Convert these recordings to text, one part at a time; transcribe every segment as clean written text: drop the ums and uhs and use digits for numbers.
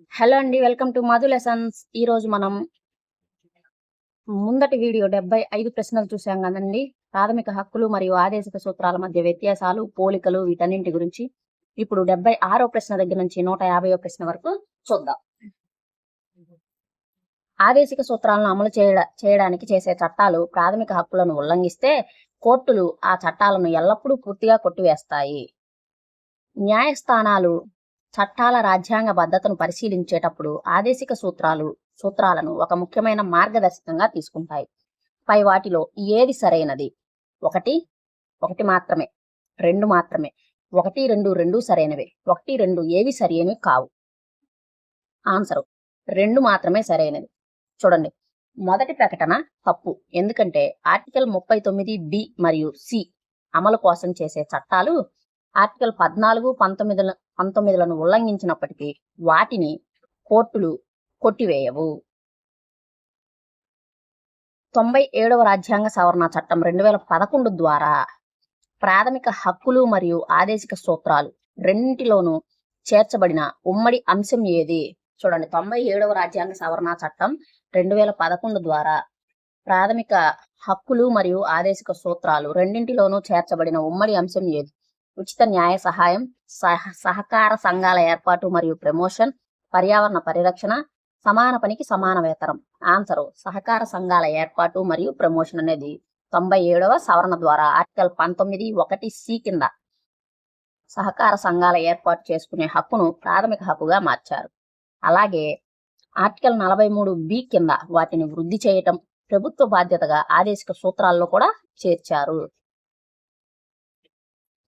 Hello అండి. Welcome to Madhu lessons. ఈరోజు మనం ముందటి వీడియో 75 ప్రశ్నలు చూసాం కదండీ. ప్రాథమిక హక్కులు మరియు ఆదేశిక సూత్రాల మధ్య వ్యత్యాసాలు, పోలికలు వీటన్నింటి గురించి ఇప్పుడు 76వ ప్రశ్న దగ్గర నుంచి 150వ ప్రశ్న వరకు చూద్దాం. ఆదేశిక సూత్రాలను అమలు చేయడానికి చేసే చట్టాలు ప్రాథమిక హక్కులను ఉల్లంఘిస్తే కోర్టులు ఆ చట్టాలను ఎల్లప్పుడూ పూర్తిగా కొట్టివేస్తాయి. న్యాయస్థానాలు చట్టాల రాజ్యాంగ భద్రతను పరిశీలించేటప్పుడు ఆదేశిక సూత్రాలను ఒక ముఖ్యమైన మార్గదర్శకంగా తీసుకుంటాయి. పై వాటిలో ఏది సరైనది? ఒకటి మాత్రమే, 2 మాత్రమే, 1, 2 రెండూ సరైనవే, 1, 2 ఏవి సరైనవి కావు. ఆన్సరు 2 మాత్రమే సరైనది. చూడండి, మొదటి ప్రకటన తప్పు. ఎందుకంటే ఆర్టికల్ 39B మరియు C అమలు కోసం చేసే చట్టాలు ఆర్టికల్ 14, 19లను ఉల్లంఘించినప్పటికీ వాటిని కోర్టులు కొట్టివేయవు. 97వ రాజ్యాంగ సవరణ చట్టం 2011 ద్వారా ప్రాథమిక హక్కులు మరియు ఆదేశిక సూత్రాలు రెండింటిలోనూ చేర్చబడిన ఉమ్మడి అంశం ఏది? చూడండి, 97వ రాజ్యాంగ సవరణ చట్టం 2011 ద్వారా ప్రాథమిక హక్కులు మరియు ఆదేశిక సూత్రాలు రెండింటిలోనూ చేర్చబడిన ఉమ్మడి అంశం ఏది? ఉచిత న్యాయ సహాయం, సహకార సంఘాల ఏర్పాటు మరియు ప్రమోషన్, పర్యావరణ పరిరక్షణ, సమాన పనికి సమాన వేతనం. ఆన్సరు సహకార సంఘాల ఏర్పాటు మరియు ప్రమోషన్ అనేది 97వ సవరణ ద్వారా ఆర్టికల్ 19(1)C కింద సహకార సంఘాల ఏర్పాటు చేసుకునే హక్కును ప్రాథమిక హక్కుగా మార్చారు. అలాగే ఆర్టికల్ 43B కింద వాటిని వృద్ధి చేయటం ప్రభుత్వ బాధ్యతగా ఆదేశిక సూత్రాల్లో కూడా చేర్చారు.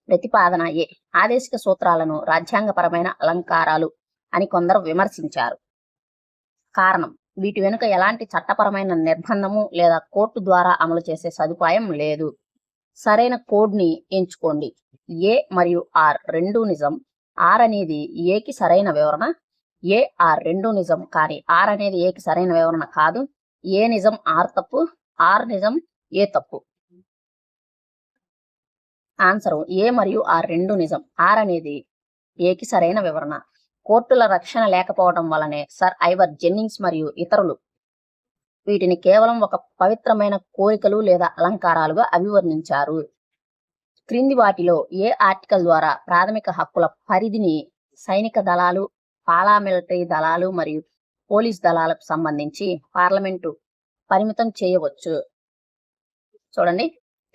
ప్రతిపాదన ఏ. ఆదేశిక సూత్రాలను రాజ్యాంగపరమైన అలంకారాలు అని కొందరు విమర్శించారు. కారణం, వీటి వెనుక ఎలాంటి చట్టపరమైన నిర్బంధము లేదా కోర్టు ద్వారా అమలు చేసే సదుపాయం లేదు. సరైన కోడ్ని ఎంచుకోండి. ఏ మరియు ఆర్ రెండూ నిజం. ఆర్ అనేది ఏకి సరైన వివరణ. ఏ ఆర్ రెండూ నిజం, కానీ ఆర్ అనేది ఏకి సరైన వివరణ కాదు. ఏ నిజం, ఆర్ తప్పు. ఆర్ నిజం, ఏ తప్పు. ఆన్సరు ఏ మరియు ఆర్ రెండు నిజం. ఆర్ అనేది ఏకి సరైన వివరణ. కోర్టుల రక్షణ లేకపోవడం వలనే సర్ ఐవర్ జెన్నింగ్స్ మరియు ఇతరులు వీటిని కేవలం ఒక పవిత్రమైన కోరికలు లేదా అలంకారాలుగా అభివర్ణించారు. క్రింది వాటిలో ఏ ఆర్టికల్ ద్వారా ప్రాథమిక హక్కుల పరిధిని సైనిక దళాలు, పారామిలిటరీ దళాలు మరియు పోలీస్ దళాలకు సంబంధించి పార్లమెంటు పరిమితం చేయవచ్చు? చూడండి,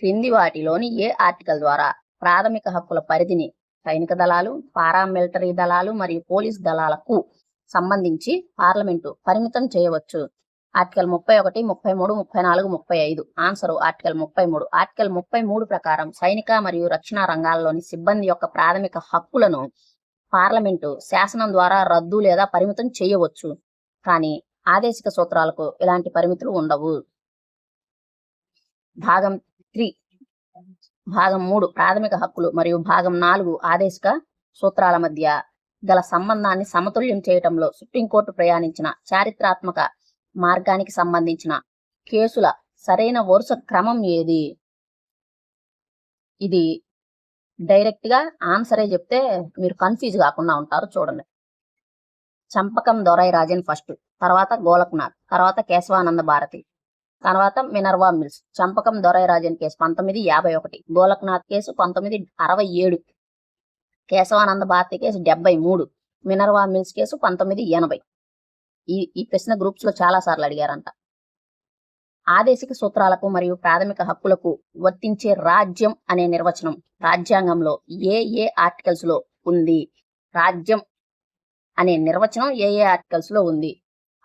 క్రింది వాటిలోని ఏ ఆర్టికల్ ద్వారా ప్రాథమిక హక్కుల పరిధిని సైనిక దళాలు, పారామిలిటరీ దళాలు మరియు పోలీస్ దళాలకు సంబంధించి పార్లమెంటు పరిమితం చేయవచ్చు? ఆర్టికల్ 31, 33, 34, 35. Answer article 33. ఆర్టికల్ 33 ప్రకారం సైనిక మరియు రక్షణ రంగాల్లోని సిబ్బంది యొక్క ప్రాథమిక హక్కులను పార్లమెంటు శాసనం ద్వారా రద్దు లేదా పరిమితం చేయవచ్చు, కానీ ఆదేశిక సూత్రాలకు ఇలాంటి పరిమితులు ఉండవు. భాగం 3 ప్రాథమిక హక్కులు మరియు భాగం 4 ఆదేశిక సూత్రాల మధ్య గల సంబంధాన్ని సమతుల్యం చేయటంలో సుప్రీంకోర్టు ప్రయాణించిన చారిత్రాత్మక మార్గానికి సంబంధించిన కేసుల సరైన వరుస క్రమం ఏది? ఇది డైరెక్ట్ గా ఆన్సరే చెప్తే మీరు కన్ఫ్యూజ్ కాకుండా ఉంటారు. చూడండి, చంపకం దొరై రాజన్ ఫస్ట్, తర్వాత గోలక్నాథ్, తర్వాత కేశవానంద భారతి, తర్వాత Minerva mills. Champakam Dorai Rajan case 1951, Golaknath case 1967, Kesavananda Bharati case 73, Minerva mills case 1980. ఈ ప్రశ్న గ్రూప్స్ లో చాలా సార్లు అడిగారంట. ఆదేశిక సూత్రాలకు మరియు ప్రాథమిక హక్కులకు వర్తించే రాజ్యం అనే నిర్వచనం రాజ్యాంగంలో ఏ ఆర్టికల్స్ లో ఉంది? రాజ్యం అనే నిర్వచనం ఏ ఆర్టికల్స్ లో ఉంది?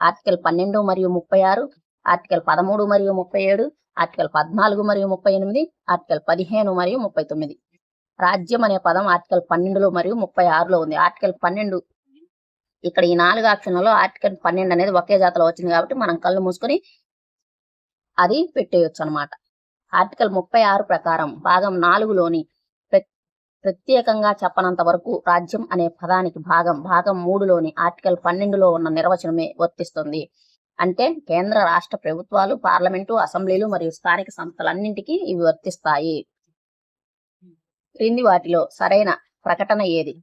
ఆర్టికల్ 12 మరియు 36, ఆర్టికల్ 13 మరియు 37, ఆర్టికల్ 14 మరియు 38, ఆర్టికల్ 15 మరియు 39. రాజ్యం అనే పదం ఆర్టికల్ 12 మరియు 36లో ఉంది. ఆర్టికల్ 12 ఇక్కడ ఈ 4 ఆప్షన్లలో ఆర్టికల్ 12 అనేది ఒకే జాతలో వచ్చింది కాబట్టి మనం కళ్ళు మూసుకొని అది పెట్టేయచ్చు అనమాట. ఆర్టికల్ 36 ప్రకారం భాగం 4లోని ప్రత్యేకంగా చెప్పనంత వరకు రాజ్యం అనే పదానికి భాగం 3లోని ఆర్టికల్ 12లో ఉన్న నిర్వచనమే వర్తిస్తుంది. అంటే కేంద్ర రాష్ట్ర ప్రభుత్వాలు, పార్లమెంటు, అసెంబ్లీలు మరియు స్థానిక సంస్థలన్నింటికీ ఇవి వర్తిస్తాయి. క్రింది వాటిలో సరైన ప్రకటన ఏది?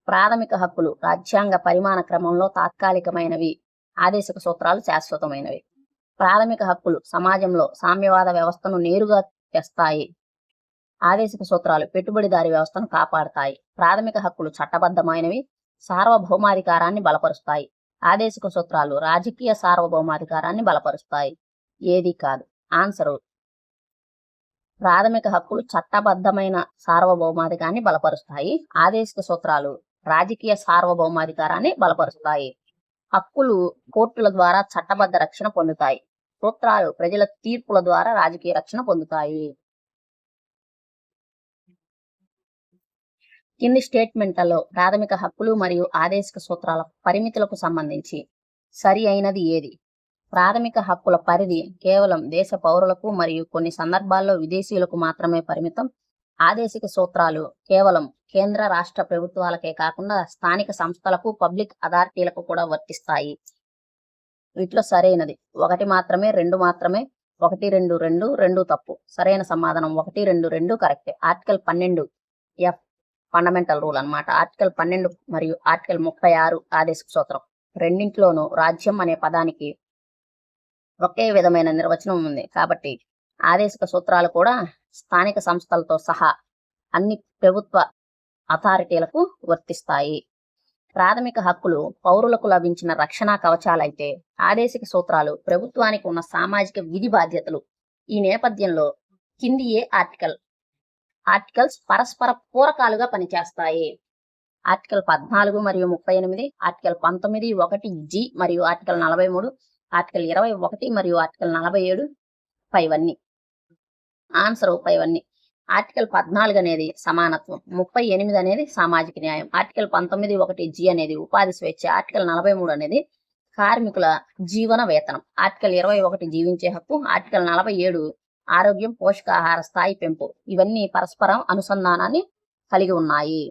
ప్రాథమిక హక్కులు రాజ్యాంగ పరిమాణ క్రమంలో తాత్కాలికమైనవి, ఆదేశిక సూత్రాలు శాశ్వతమైనవి. ప్రాథమిక హక్కులు సమాజంలో సామ్యవాద వ్యవస్థను నేరుగా తెస్తాయి. ఆదేశిక సూత్రాలు పెట్టుబడిదారీ వ్యవస్థను కాపాడతాయి. ప్రాథమిక హక్కులు చట్టబద్ధమైనవి, సార్వభౌమాధికారాన్ని బలపరుస్తాయి. ఆదేశిక సూత్రాలు రాజకీయ సార్వభౌమాధికారాన్ని బలపరుస్తాయి. ఏది కాదు. ఆన్సరు ప్రాథమిక హక్కులు చట్టబద్ధమైన సార్వభౌమాధికారాన్ని బలపరుస్తాయి. ఆదేశిక సూత్రాలు రాజకీయ సార్వభౌమాధికారాన్ని బలపరుస్తాయి. హక్కులు కోర్టుల ద్వారా చట్టబద్ధ రక్షణ పొందుతాయి. సూత్రాలు ప్రజల తీర్పుల ద్వారా రాజకీయ రక్షణ పొందుతాయి. కింది స్టేట్మెంట్లలో ప్రాథమిక హక్కులు మరియు ఆదేశిక సూత్రాల పరిమితులకు సంబంధించి సరి అయినది ఏది? ప్రాథమిక హక్కుల పరిధి కేవలం దేశ పౌరులకు మరియు కొన్ని సందర్భాల్లో విదేశీయులకు మాత్రమే పరిమితం. ఆదేశిక సూత్రాలు కేవలం కేంద్ర రాష్ట్ర ప్రభుత్వాలకే కాకుండా స్థానిక సంస్థలకు, పబ్లిక్ అథారిటీలకు కూడా వర్తిస్తాయి. వీటిలో సరైనది 1 మాత్రమే, 2 మాత్రమే. 1, 2, 2, 2 తప్పు. సరైన సమాధానం 1, 2, 2 కరెక్టే. ఆర్టికల్ 12 F ఫండమెంటల్ రూల్ అన్నమాట. ఆర్టికల్ 12 మరియు ఆర్టికల్ 36 ఆదేశిక సూత్రం. రెండింటిలోనూ రాజ్యం అనే పదానికి ఒకే విధమైన నిర్వచనం ఉంది. కాబట్టి ఆదేశిక సూత్రాలు కూడా స్థానిక సంస్థలతో సహా అన్ని ప్రభుత్వ అథారిటీలకు వర్తిస్తాయి. ప్రాథమిక హక్కులు పౌరులకు లభించిన రక్షణ కవచాలైతే ఆదేశిక సూత్రాలు ప్రభుత్వానికి ఉన్న సామాజిక విధి బాధ్యతలు. ఈ నేపథ్యంలో కింది ఏ ఆర్టికల్స్ పరస్పర పూరకాలుగా పనిచేస్తాయి? ఆర్టికల్ 14 మరియు 38, ఆర్టికల్ 19 1G మరియు ఆర్టికల్ 43, ఆర్టికల్ 21 మరియు ఆర్టికల్ 47 పైవన్నీ. ఆన్సర్ పైవన్నీ. ఆర్టికల్ 14 అనేది సమానత్వం, 38 అనేది సామాజిక న్యాయం, ఆర్టికల్ 19 1G అనేది ఉపాధి స్వేచ్ఛ, ఆర్టికల్ 43 అనేది కార్మికుల జీవన వేతనం, ఆర్టికల్ 21 జీవించే హక్కు, ఆర్టికల్ 47 ఆరోగ్యం, పోషకాహార స్థాయి పెంపు. ఇవన్నీ పరస్పరం అనుసంధానాన్ని కలిగి ఉన్నాయి.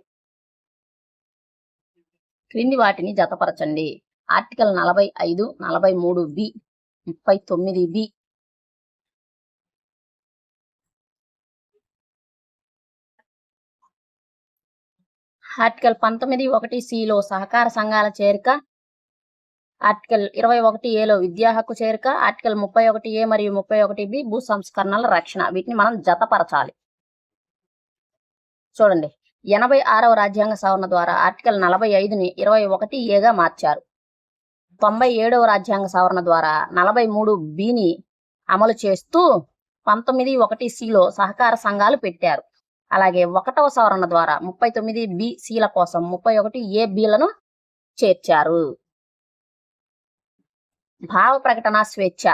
క్రింది వాటిని జతపరచండి. Article 45, 43B, 39B. ఆర్టికల్ 19 1Cలో సహకార సంఘాల చేరిక, ఆర్టికల్ 21Aలో విద్యా హక్కు చేరిక, ఆర్టికల్ 31A మరియు 31B భూ సంస్కరణల రక్షణ. వీటిని మనం జతపరచాలి. చూడండి, 86వ రాజ్యాంగ సవరణ ద్వారా ఆర్టికల్ 45ని 21Aగా మార్చారు. 97వ రాజ్యాంగ సవరణ ద్వారా 43Bని అమలు చేస్తూ 19 1Cలో సహకార సంఘాలు పెట్టారు. అలాగే 1వ సవరణ ద్వారా 39B-Cల కోసం 31A-Bలను చేర్చారు. భావ ప్రకటన స్వేచ్ఛ.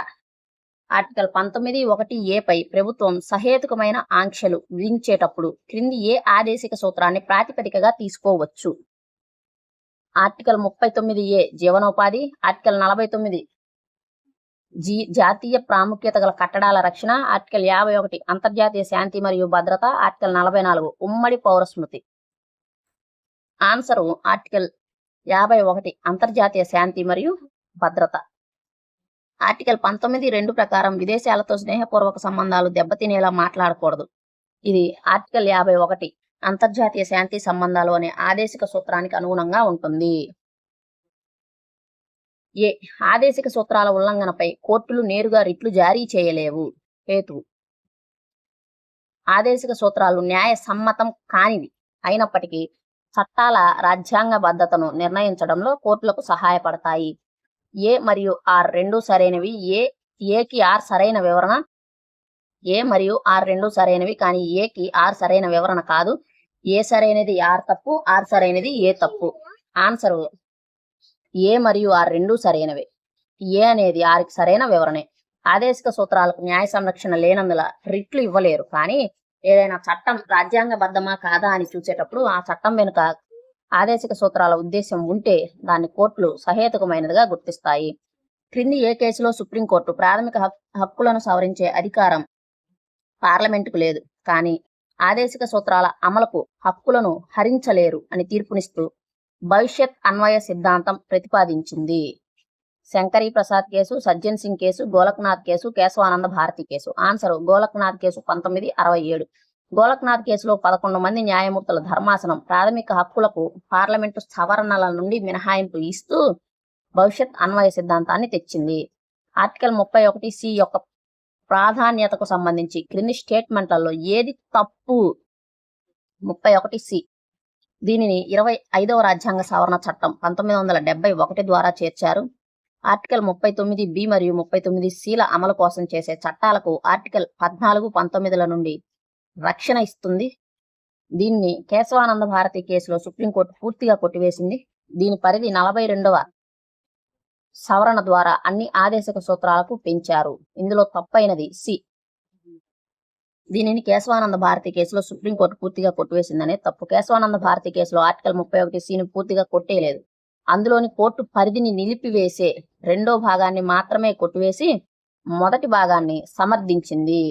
ఆర్టికల్ 19 1A పై ప్రభుత్వం సహేతుకమైన ఆంక్షలు విధించేటప్పుడు క్రింది ఏ ఆదేశిక సూత్రాన్ని ప్రాతిపదికగా తీసుకోవచ్చు? ఆర్టికల్ 39A జీవనోపాధి, ఆర్టికల్ 49 జాతీయ ప్రాముఖ్యత గల కట్టడాల రక్షణ, ఆర్టికల్ 51 అంతర్జాతీయ శాంతి మరియు భద్రత, ఆర్టికల్ 44 ఉమ్మడి పౌర స్మృతి. ఆన్సరు ఆర్టికల్ 51 అంతర్జాతీయ శాంతి మరియు భద్రత. ఆర్టికల్ 19(2) ప్రకారం విదేశాలతో స్నేహపూర్వక సంబంధాలు దెబ్బతినేలా మాట్లాడకూడదు. ఇది ఆర్టికల్ 51 అంతర్జాతీయ శాంతి సంబంధాలు అనే ఆదేశిక సూత్రానికి అనుగుణంగా ఉంటుంది. ఏ ఆదేశిక సూత్రాల ఉల్లంఘనపై కోర్టులు నేరుగా రిట్లు జారీ చేయలేవు. హేతువు: ఆదేశిక సూత్రాలు న్యాయ సమ్మతం కానివి అయినప్పటికీ చట్టాల రాజ్యాంగబద్ధతను నిర్ణయించడంలో కోర్టులకు సహాయపడతాయి. ఏ మరియు ఆర్ రెండూ సరైనవి. ఏకి ఆర్ సరైన వివరణ. ఏ మరియు ఆర్ రెండూ సరైనవి, కానీ ఏకి ఆర్ సరైన వివరణ కాదు. ఏ సరైనది ఆర్ తప్పు, ఆర్ సరైనది ఏ తప్పు. ఆన్సరు ఏ మరియు ఆర్ రెండూ సరైనవే. ఏ అనేది ఆర్కి సరైన వివరణే. ఆదేశిక సూత్రాలకు న్యాయ సంరక్షణ లేనందున రిట్లు ఇవ్వలేరు. కానీ ఏదైనా చట్టం రాజ్యాంగబద్ధమా కాదా అని చూసేటప్పుడు ఆ చట్టం వెనుక ఆదేశిక సూత్రాల ఉద్దేశం ఉంటే దాన్ని కోర్టులు సహేతుకమైనదిగా గుర్తిస్తాయి. క్రింది ఏ కేసులో సుప్రీంకోర్టు ప్రాథమిక హక్కులను సవరించే అధికారం పార్లమెంటుకు లేదు, కానీ ఆదేశిక సూత్రాల అమలుకు హక్కులను హరించలేరు అని తీర్పునిస్తూ భవిష్యత్ అన్వయ సిద్ధాంతం ప్రతిపాదించింది? Shankari Prasad case, Sajjan Singh case, Golaknath case, Kesavananda Bharati case. Answer Golaknath case 1967. Golaknath కేసులో 11 మంది న్యాయమూర్తుల ధర్మాసనం ప్రాథమిక హక్కులకు పార్లమెంటు సవరణల నుండి మినహాయింపు ఇస్తూ భవిష్యత్ అన్వయ సిద్ధాంతాన్ని తెచ్చింది. ఆర్టికల్ 31C యొక్క ప్రాధాన్యతకు సంబంధించి క్రింది స్టేట్మెంట్లలో ఏది తప్పు? 31C దీనిని 25వ రాజ్యాంగ సవరణ చట్టం 1971 ద్వారా చేర్చారు. ఆర్టికల్ 39B మరియు 39Cల అమలు కోసం చేసే చట్టాలకు ఆర్టికల్ 14, 19ల నుండి రక్షణ ఇస్తుంది. దీన్ని కేశవానంద భారతి కేసులో సుప్రీంకోర్టు పూర్తిగా కొట్టివేసింది. దీని పరిధి 42వ సవరణ ద్వారా అన్ని ఆదేశక సూత్రాలకు పెంచారు. ఇందులో తప్పైనది సి. దీనిని కేశవానంద భారతి కేసులో సుప్రీంకోర్టు పూర్తిగా కొట్టివేసిందనే తప్పు. కేశవానంద భారతి కేసులో ఆర్టికల్ 31Cని పూర్తిగా కొట్టేయలేదు. అందులోని కోర్టు పరిధిని నిలిపివేసే రెండో భాగాన్ని మాత్రమే కొట్టివేసి మొదటి భాగాన్ని సమర్థించింది.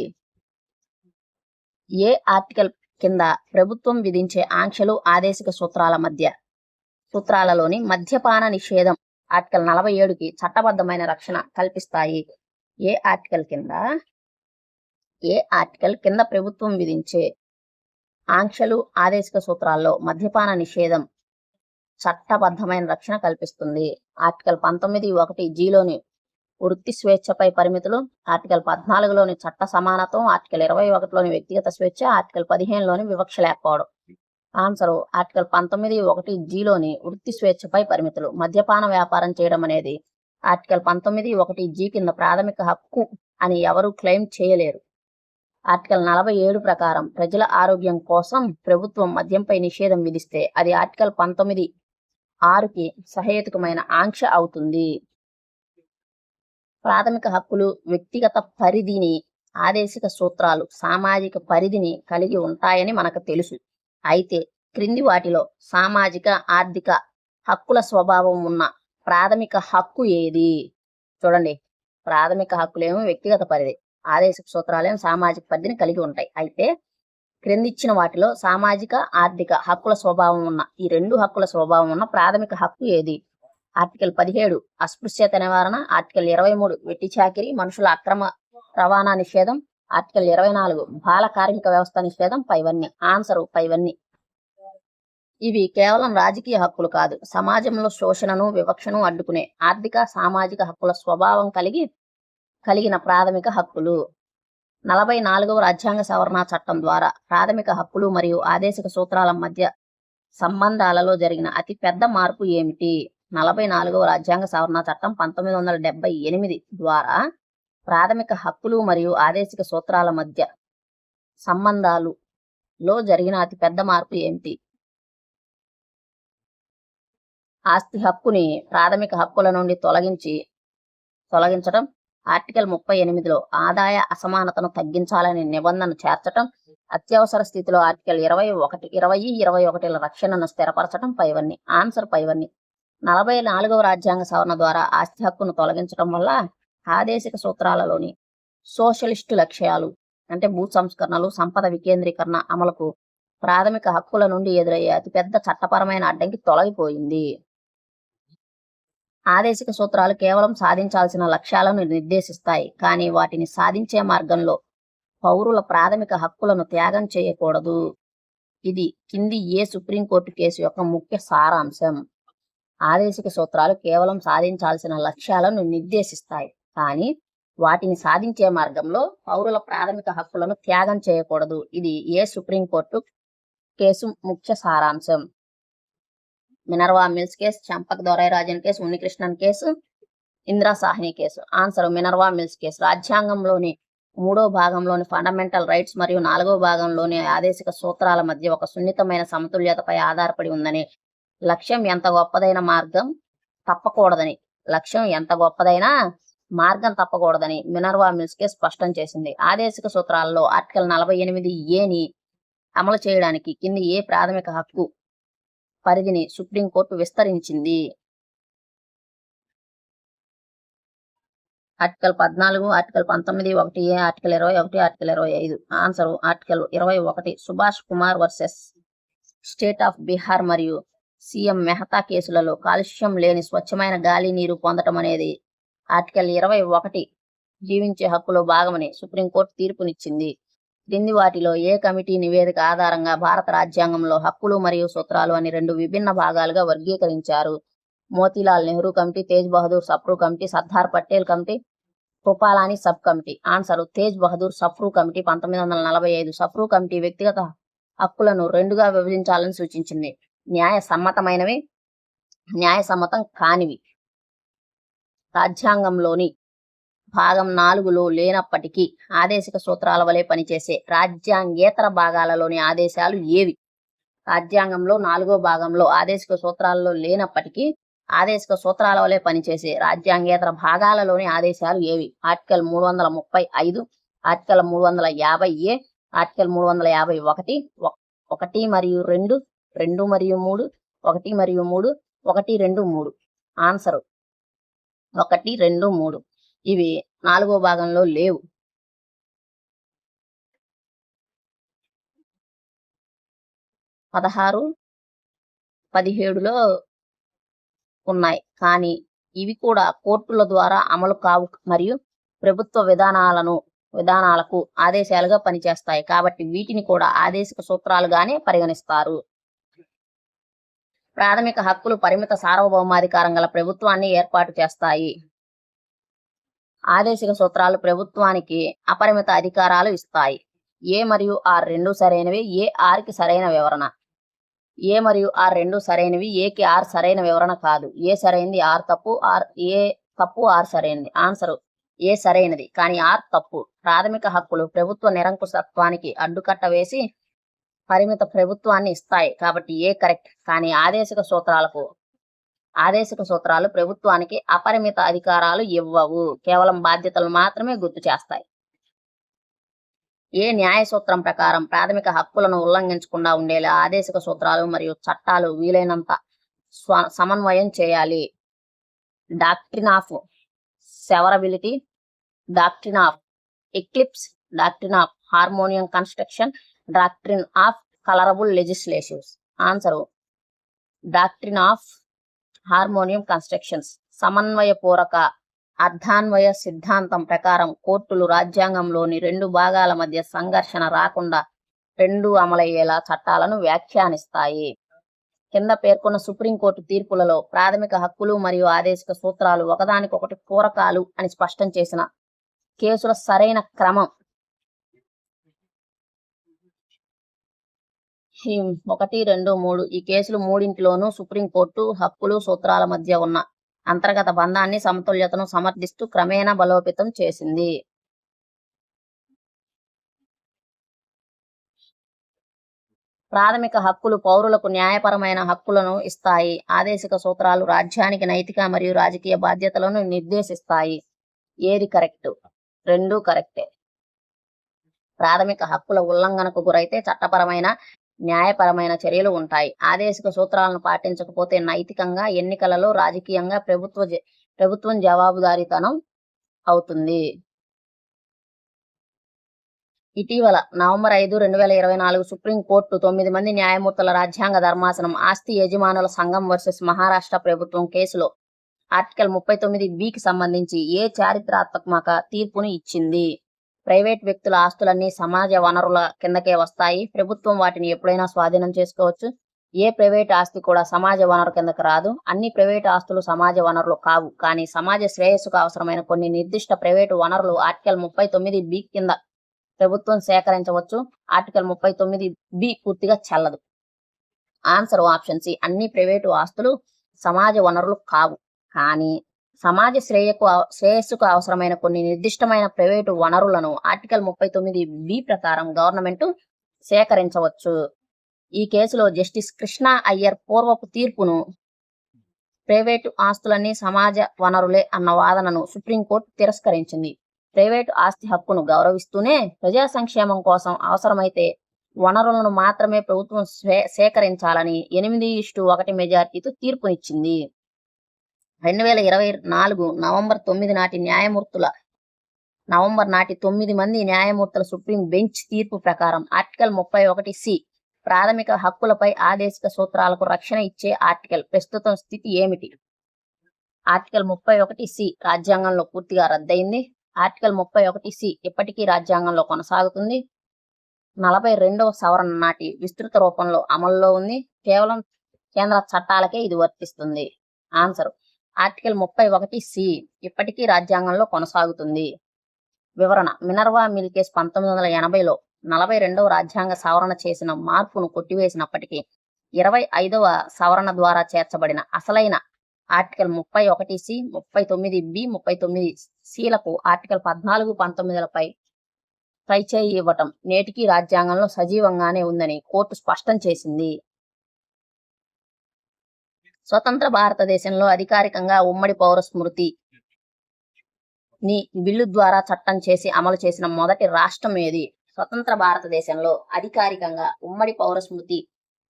ఏ ఆర్టికల్ కింద ప్రభుత్వం విధించే ఆంక్షలు ఆదేశిక సూత్రాలలోని మద్యపాన నిషేధం ఆర్టికల్ 47కి చట్టబద్ధమైన రక్షణ కల్పిస్తాయి? ఏ ఆర్టికల్ కింద ప్రభుత్వం విధించే ఆంక్షలు ఆదేశిక సూత్రాల్లో మద్యపాన నిషేధం చట్టబద్ధమైన రక్షణ కల్పిస్తుంది? ఆర్టికల్ 19(1)Gలోని వృత్తి స్వేచ్ఛపై పరిమితులు, ఆర్టికల్ 14లోని చట్ట సమానత్వం, ఆర్టికల్ 21లోని వ్యక్తిగత స్వేచ్ఛ, ఆర్టికల్ 15లోని వివక్ష లేకపోవడం. ఆన్సరు ఆర్టికల్ 19(1)Gలోని వృత్తి స్వేచ్ఛపై పరిమితులు. మద్యపాన వ్యాపారం చేయడం అనేది ఆర్టికల్ 19(1)G కింద ప్రాథమిక హక్కు అని ఎవరూ క్లెయిమ్ చేయలేరు. ఆర్టికల్ 47 ప్రకారం ప్రజల ఆరోగ్యం కోసం ప్రభుత్వం మద్యంపై నిషేధం విధిస్తే అది ఆర్టికల్ 19(6)కి సహేతుకమైన ఆంక్ష అవుతుంది. ప్రాథమిక హక్కులు వ్యక్తిగత పరిధిని, ఆదేశిక సూత్రాలు సామాజిక పరిధిని కలిగి ఉంటాయని మనకు తెలుసు. అయితే క్రింది వాటిలో సామాజిక ఆర్థిక హక్కుల స్వభావం ఉన్న ప్రాథమిక హక్కు ఏది? చూడండి, ప్రాథమిక హక్కులేమో వ్యక్తిగత పరిధి, ఆదేశిక సూత్రాలేమో సామాజిక పరిధిని కలిగి ఉంటాయి. అయితే క్రిందిచ్చిన వాటిలో సామాజిక ఆర్థిక హక్కుల స్వభావం ఉన్న ఈ రెండు హక్కుల స్వభావం ఉన్న ప్రాథమిక హక్కు ఏది? ఆర్టికల్ 17 అస్పృశ్యత నివారణ, ఆర్టికల్ 23 వెట్టి చాకిరీ, మనుషుల అక్రమ రవాణా నిషేధం, ఆర్టికల్ 24 బాల కార్మిక వ్యవస్థ నిషేధం. పైవన్నీ ఆన్సరు పైవన్నీ. ఇవి కేవలం రాజకీయ హక్కులు కాదు, సమాజంలో శోషణను వివక్షను అడ్డుకునే ఆర్థిక సామాజిక హక్కుల స్వభావం కలిగిన ప్రాథమిక హక్కులు. 44వ రాజ్యాంగ సవరణ చట్టం ద్వారా ప్రాథమిక హక్కులు మరియు ఆదేశిక సూత్రాల మధ్య సంబంధాలలో జరిగిన అతి పెద్ద మార్పు ఏమిటి? 44వ రాజ్యాంగ సవరణ చట్టం 1978 ద్వారా ప్రాథమిక హక్కులు మరియు ఆదేశిక సూత్రాల మధ్య సంబంధాలలో జరిగిన అతి పెద్ద మార్పు ఏమిటి? ఆస్తి హక్కుని ప్రాథమిక హక్కుల నుండి తొలగించడం, ఆర్టికల్ 38లో ఆదాయ అసమానతను తగ్గించాలని నిబంధన చేర్చడం, అత్యవసర స్థితిలో ఆర్టికల్ 21ల రక్షణను స్థిరపరచడం. పైవన్నీ ఆన్సర్ పైవన్నీ. 44వ రాజ్యాంగ సవరణ ద్వారా ఆస్తి హక్కును తొలగించడం వల్ల ఆదేశిక సూత్రాలలోని సోషలిస్టు లక్ష్యాలు అంటే భూ సంస్కరణలు, సంపద వికేంద్రీకరణ అమలుకు ప్రాథమిక హక్కుల నుండి ఎదురయ్యే అతిపెద్ద చట్టపరమైన అడ్డంకి తొలగిపోయింది. ఆదేశిక సూత్రాలు కేవలం సాధించాల్సిన లక్ష్యాలను నిర్దేశిస్తాయి, కానీ వాటిని సాధించే మార్గంలో పౌరుల ప్రాథమిక హక్కులను త్యాగం చేయకూడదు. ఇది కింది ఏ సుప్రీంకోర్టు కేసు యొక్క ముఖ్య సారాంశం? ఆదేశిక సూత్రాలు కేవలం సాధించాల్సిన లక్ష్యాలను నిర్దేశిస్తాయి, కానీ వాటిని సాధించే మార్గంలో పౌరుల ప్రాథమిక హక్కులను త్యాగం చేయకూడదు. ఇది ఏ సుప్రీంకోర్టు కేసు ముఖ్య సారాంశం? Minerva mills case, Champak Dorairajan case, Unnikrishnan case, Indira Sawhney case. Answer Minerva mills case. రాజ్యాంగంలోని 3వ భాగంలోని ఫండమెంటల్ రైట్స్ మరియు 4వ భాగంలోని ఆదేశిక సూత్రాల మధ్య ఒక సున్నితమైన సమతుల్యతపై ఆధారపడి ఉందని, లక్ష్యం ఎంత గొప్పదైన మార్గం తప్పకూడదని మినర్వా మిల్స్ కేసు స్పష్టం చేసింది. ఆదేశిక సూత్రాలలో ఆర్టికల్ 48(a)ని అమలు చేయడానికి కింది ఏ ప్రాథమిక హక్కు పరిధిని సుప్రీంకోర్టు విస్తరించింది? Article 14, article 19, 1A, article 21, article 25. Answer article 21. Subhash Kumar versus state of Bihar మరియు సీఎం మెహతా కేసులలో కాలుష్యం లేని స్వచ్ఛమైన గాలి, నీరు పొందటం అనేది ఆర్టికల్ 21 జీవించే హక్కులో భాగమని సుప్రీంకోర్టు తీర్పునిచ్చింది. క్రింది వాటిలో ఏ కమిటీ నివేదిక ఆధారంగా భారత రాజ్యాంగంలో హక్కులు మరియు సూత్రాలు అని 2 విభిన్న భాగాలుగా వర్గీకరించారు? Motilal Nehru committee, Tej Bahadur Sapru committee, Sardar Patel committee, Kripalani sub committee. Answer Tej Bahadur Sapru committee 1945. Sapru committee వ్యక్తిగత హక్కులను 2గా విభజించాలని సూచించింది. న్యాయసమ్మతమైనవి, న్యాయసమ్మతం కానివి. రాజ్యాంగంలోని భాగం 4లో లేనప్పటికీ ఆదేశిక సూత్రాల వలె పనిచేసే రాజ్యాంగేతర భాగాలలోని ఆదేశాలు ఏవి? రాజ్యాంగంలో 4వ భాగంలో ఆదేశిక సూత్రాలలో లేనప్పటికీ ఆదేశిక సూత్రాల వలె పనిచేసే రాజ్యాంగేతర భాగాలలోని ఆదేశాలు ఏవి? ఆర్టికల్ 335, ఆర్టికల్ 350A, ఆర్టికల్ 351, 1 మరియు 2, 2 మరియు 3, 1 మరియు 3, 1, 2, 3. ఆన్సర్ 1, 2, 3. ఇవి 4వ భాగంలో లేవు. 16, 17లో ఉన్నాయి, కానీ ఇవి కూడా కోర్టుల ద్వారా అమలు కావు మరియు ప్రభుత్వ విధానాలకు ఆదేశాలుగా పనిచేస్తాయి. కాబట్టి వీటిని కూడా ఆదేశిక సూత్రాలుగానే పరిగణిస్తారు. ప్రాథమిక హక్కులు పరిమిత సార్వభౌమాధికారం గల ప్రభుత్వాన్ని ఏర్పాటు చేస్తాయి. ఆదేశిక సూత్రాలు ప్రభుత్వానికి అపరిమిత అధికారాలు ఇస్తాయి. ఏ మరియు ఆర్ రెండు సరైనవి. ఏ ఆర్కి సరైన వివరణ. ఏ మరియు ఆర్ రెండు సరైనవి. ఏకి ఆర్ సరైన వివరణ కాదు. ఏ సరైనది, ఆర్ తప్పు. ఏ తప్పు, ఆర్ సరైనది. ఆన్సర్ ఏ సరైనది, కానీ ఆర్ తప్పు. ప్రాథమిక హక్కులు ప్రభుత్వ నిరంకుశత్వానికి అడ్డుకట్ట వేసి పరిమిత ప్రభుత్వాన్ని ఇస్తాయి. కాబట్టి ఏ కరెక్ట్. కానీ ఆదేశిక సూత్రాలు ప్రభుత్వానికి అపరిమిత అధికారాలు ఇవ్వవు, కేవలం బాధ్యతలు మాత్రమే గుర్తు చేస్తాయి. ఏ న్యాయ సూత్రం ప్రకారం ప్రాథమిక హక్కులను ఉల్లంఘించకుండా ఉండేలా ఆదేశిక సూత్రాలు మరియు చట్టాలు వీలైనంత సమన్వయం చేయాలి? Doctrine of severability, doctrine of eclipse, doctrine of harmonium construction, doctrine of colourable legislatives. Answer doctrine of harmonium constructions. సమన్వయపూర్వక అర్ధాన్వయ సిద్ధాంతం ప్రకారం కోర్టులు రాజ్యాంగంలోని 2 భాగాల మధ్య సంఘర్షణ రాకుండా 2 అమలయ్యేలా చట్టాలను వ్యాఖ్యానిస్తాయి. కింద పేర్కొన్న సుప్రీంకోర్టు తీర్పులలో ప్రాథమిక హక్కులు మరియు ఆదేశిక సూత్రాలు ఒకదానికొకటి పూరకాలు అని స్పష్టం చేసిన కేసుల సరైన క్రమం 1, 2, 3. ఈ కేసులు మూడింటిలోనూ సుప్రీంకోర్టు హక్కులు సూత్రాల మధ్య ఉన్న అంతర్గత బంధాన్ని, సమతుల్యతను సమర్థిస్తూ క్రమేణా బలోపేతం చేసింది. ప్రాథమిక హక్కులు పౌరులకు న్యాయపరమైన హక్కులను ఇస్తాయి. ఆదేశిక సూత్రాలు రాజ్యానికి నైతిక మరియు రాజకీయ బాధ్యతలను నిర్దేశిస్తాయి. ఏది కరెక్ట్? 2 కరెక్టే. ప్రాథమిక హక్కుల ఉల్లంఘనకు గురైతే చట్టపరమైన, న్యాయపరమైన చర్యలు ఉంటాయి. ఆదేశిక సూత్రాలను పాటించకపోతే నైతికంగా, ఎన్నికలలో, రాజకీయంగా ప్రభుత్వం జవాబుదారీతనం అవుతుంది. ఇటీవల నవంబర్ 5, 2024 సుప్రీంకోర్టు 9 మంది న్యాయమూర్తుల రాజ్యాంగ ధర్మాసనం ఆస్తి యజమానుల సంఘం వర్సెస్ మహారాష్ట్ర ప్రభుత్వం కేసులో ఆర్టికల్ 39B సంబంధించి ఏ చారిత్రాత్మక తీర్పును ఇచ్చింది? ప్రైవేట్ వ్యక్తుల ఆస్తులన్నీ సమాజ వనరుల కిందకే వస్తాయి. ప్రభుత్వం వాటిని ఎప్పుడైనా స్వాధీనం చేసుకోవచ్చు. ఏ ప్రైవేట్ ఆస్తి కూడా సమాజ వనరు కిందకు రాదు. అన్ని ప్రైవేట్ ఆస్తులు సమాజ వనరులు కావు, కానీ సమాజ శ్రేయస్సుకు అవసరమైన కొన్ని నిర్దిష్ట ప్రైవేటు వనరులు ఆర్టికల్ 39B కింద ప్రభుత్వం సేకరించవచ్చు. ఆర్టికల్ 39B పూర్తిగా చెల్లదు. Answer option C. అన్ని ప్రైవేటు ఆస్తులు సమాజ వనరులు కావు, కానీ సమాజ శ్రేయస్సుకు అవసరమైన కొన్ని నిర్దిష్టమైన ప్రైవేటు వనరులను ఆర్టికల్ 39B ప్రకారం గవర్నమెంట్ సేకరించవచ్చు. ఈ కేసులో జస్టిస్ కృష్ణ అయ్యర్ పూర్వపు తీర్పును ప్రైవేటు ఆస్తులన్నీ సమాజ వనరులే అన్న వాదనను సుప్రీంకోర్టు తిరస్కరించింది. ప్రైవేటు ఆస్తి హక్కును గౌరవిస్తూనే ప్రజా సంక్షేమం కోసం అవసరమైతే వనరులను మాత్రమే ప్రభుత్వం సేకరించాలని 8-1 మెజార్టీతో తీర్పునిచ్చింది. 2024 నవంబర్ 9 నాటి నవంబర్ నాటి 9 మంది న్యాయమూర్తుల సుప్రీం బెంచ్ తీర్పు ప్రకారం ఆర్టికల్ 31C ప్రాథమిక హక్కులపై ఆదేశిక సూత్రాలకు రక్షణ ఇచ్చే ఆర్టికల్ ప్రస్తుతం స్థితి ఏమిటి? ఆర్టికల్ 31C రాజ్యాంగంలో పూర్తిగా రద్దయింది. ఆర్టికల్ 31C ఇప్పటికీ రాజ్యాంగంలో కొనసాగుతుంది. 42వ సవరణ నాటి విస్తృత రూపంలో అమల్లో ఉంది. కేవలం కేంద్ర చట్టాలకే ఇది వర్తిస్తుంది. ఆన్సర్ ఆర్టికల్ 31C ఇప్పటికీ రాజ్యాంగంలో కొనసాగుతుంది. వివరణ మినర్వా మిల్ కేసు 1980లో 42వ రాజ్యాంగ సవరణ చేసిన మార్పును కొట్టివేసినప్పటికీ 25వ సవరణ ద్వారా చేర్చబడిన అసలైన ఆర్టికల్ 31C, 39B, 39Cలకు ఆర్టికల్ 14, 19లపై పైచేయి ఇవ్వటం నేటికీ రాజ్యాంగంలో సజీవంగానే ఉందని కోర్టు స్పష్టం చేసింది. స్వతంత్ర భారతదేశంలో అధికారికంగా ఉమ్మడి పౌర స్మృతి ని బిల్లు ద్వారా చట్టం చేసి అమలు చేసిన మొదటి రాష్ట్రం ఏది? స్వతంత్ర భారతదేశంలో అధికారికంగా ఉమ్మడి పౌర స్మృతి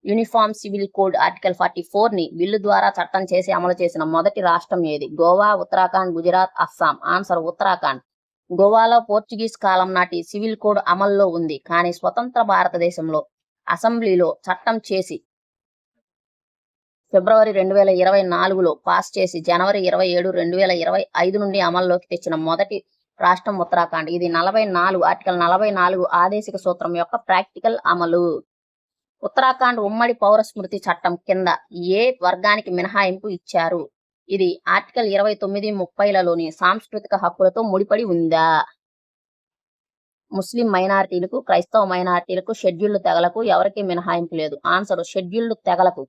యూనిఫామ్ సివిల్ కోడ్ ఆర్టికల్ 44ని బిల్లు ద్వారా చట్టం చేసి అమలు చేసిన మొదటి రాష్ట్రం ఏది? గోవా, ఉత్తరాఖండ్, గుజరాత్, అస్సాం. ఆన్సర్ ఉత్తరాఖండ్. గోవాలో పోర్చుగీస్ కాలం నాటి సివిల్ కోడ్ అమల్లో ఉంది. కానీ స్వతంత్ర భారతదేశంలో అసెంబ్లీలో చట్టం చేసి ఫిబ్రవరి 2024లో పాస్ చేసి జనవరి 27, 2025 నుండి అమల్లోకి తెచ్చిన మొదటి రాష్ట్రం ఉత్తరాఖండ్. ఇది ఆర్టికల్ 44 ఆదేశిక సూత్రం యొక్క ప్రాక్టికల్ అమలు. ఉత్తరాఖండ్ ఉమ్మడి పౌర స్మృతి చట్టం కింద ఏ వర్గానికి మినహాయింపు ఇచ్చారు? ఇది ఆర్టికల్ 29, 30లలోని సాంస్కృతిక హక్కులతో ముడిపడి ఉందా? ముస్లిం మైనారిటీలకు, క్రైస్తవ మైనారిటీలకు, షెడ్యూల్డ్ తెగలకు ఎవరికీ మినహాయింపు లేదు. ఆన్సర్ షెడ్యూల్డ్ తెగలకు.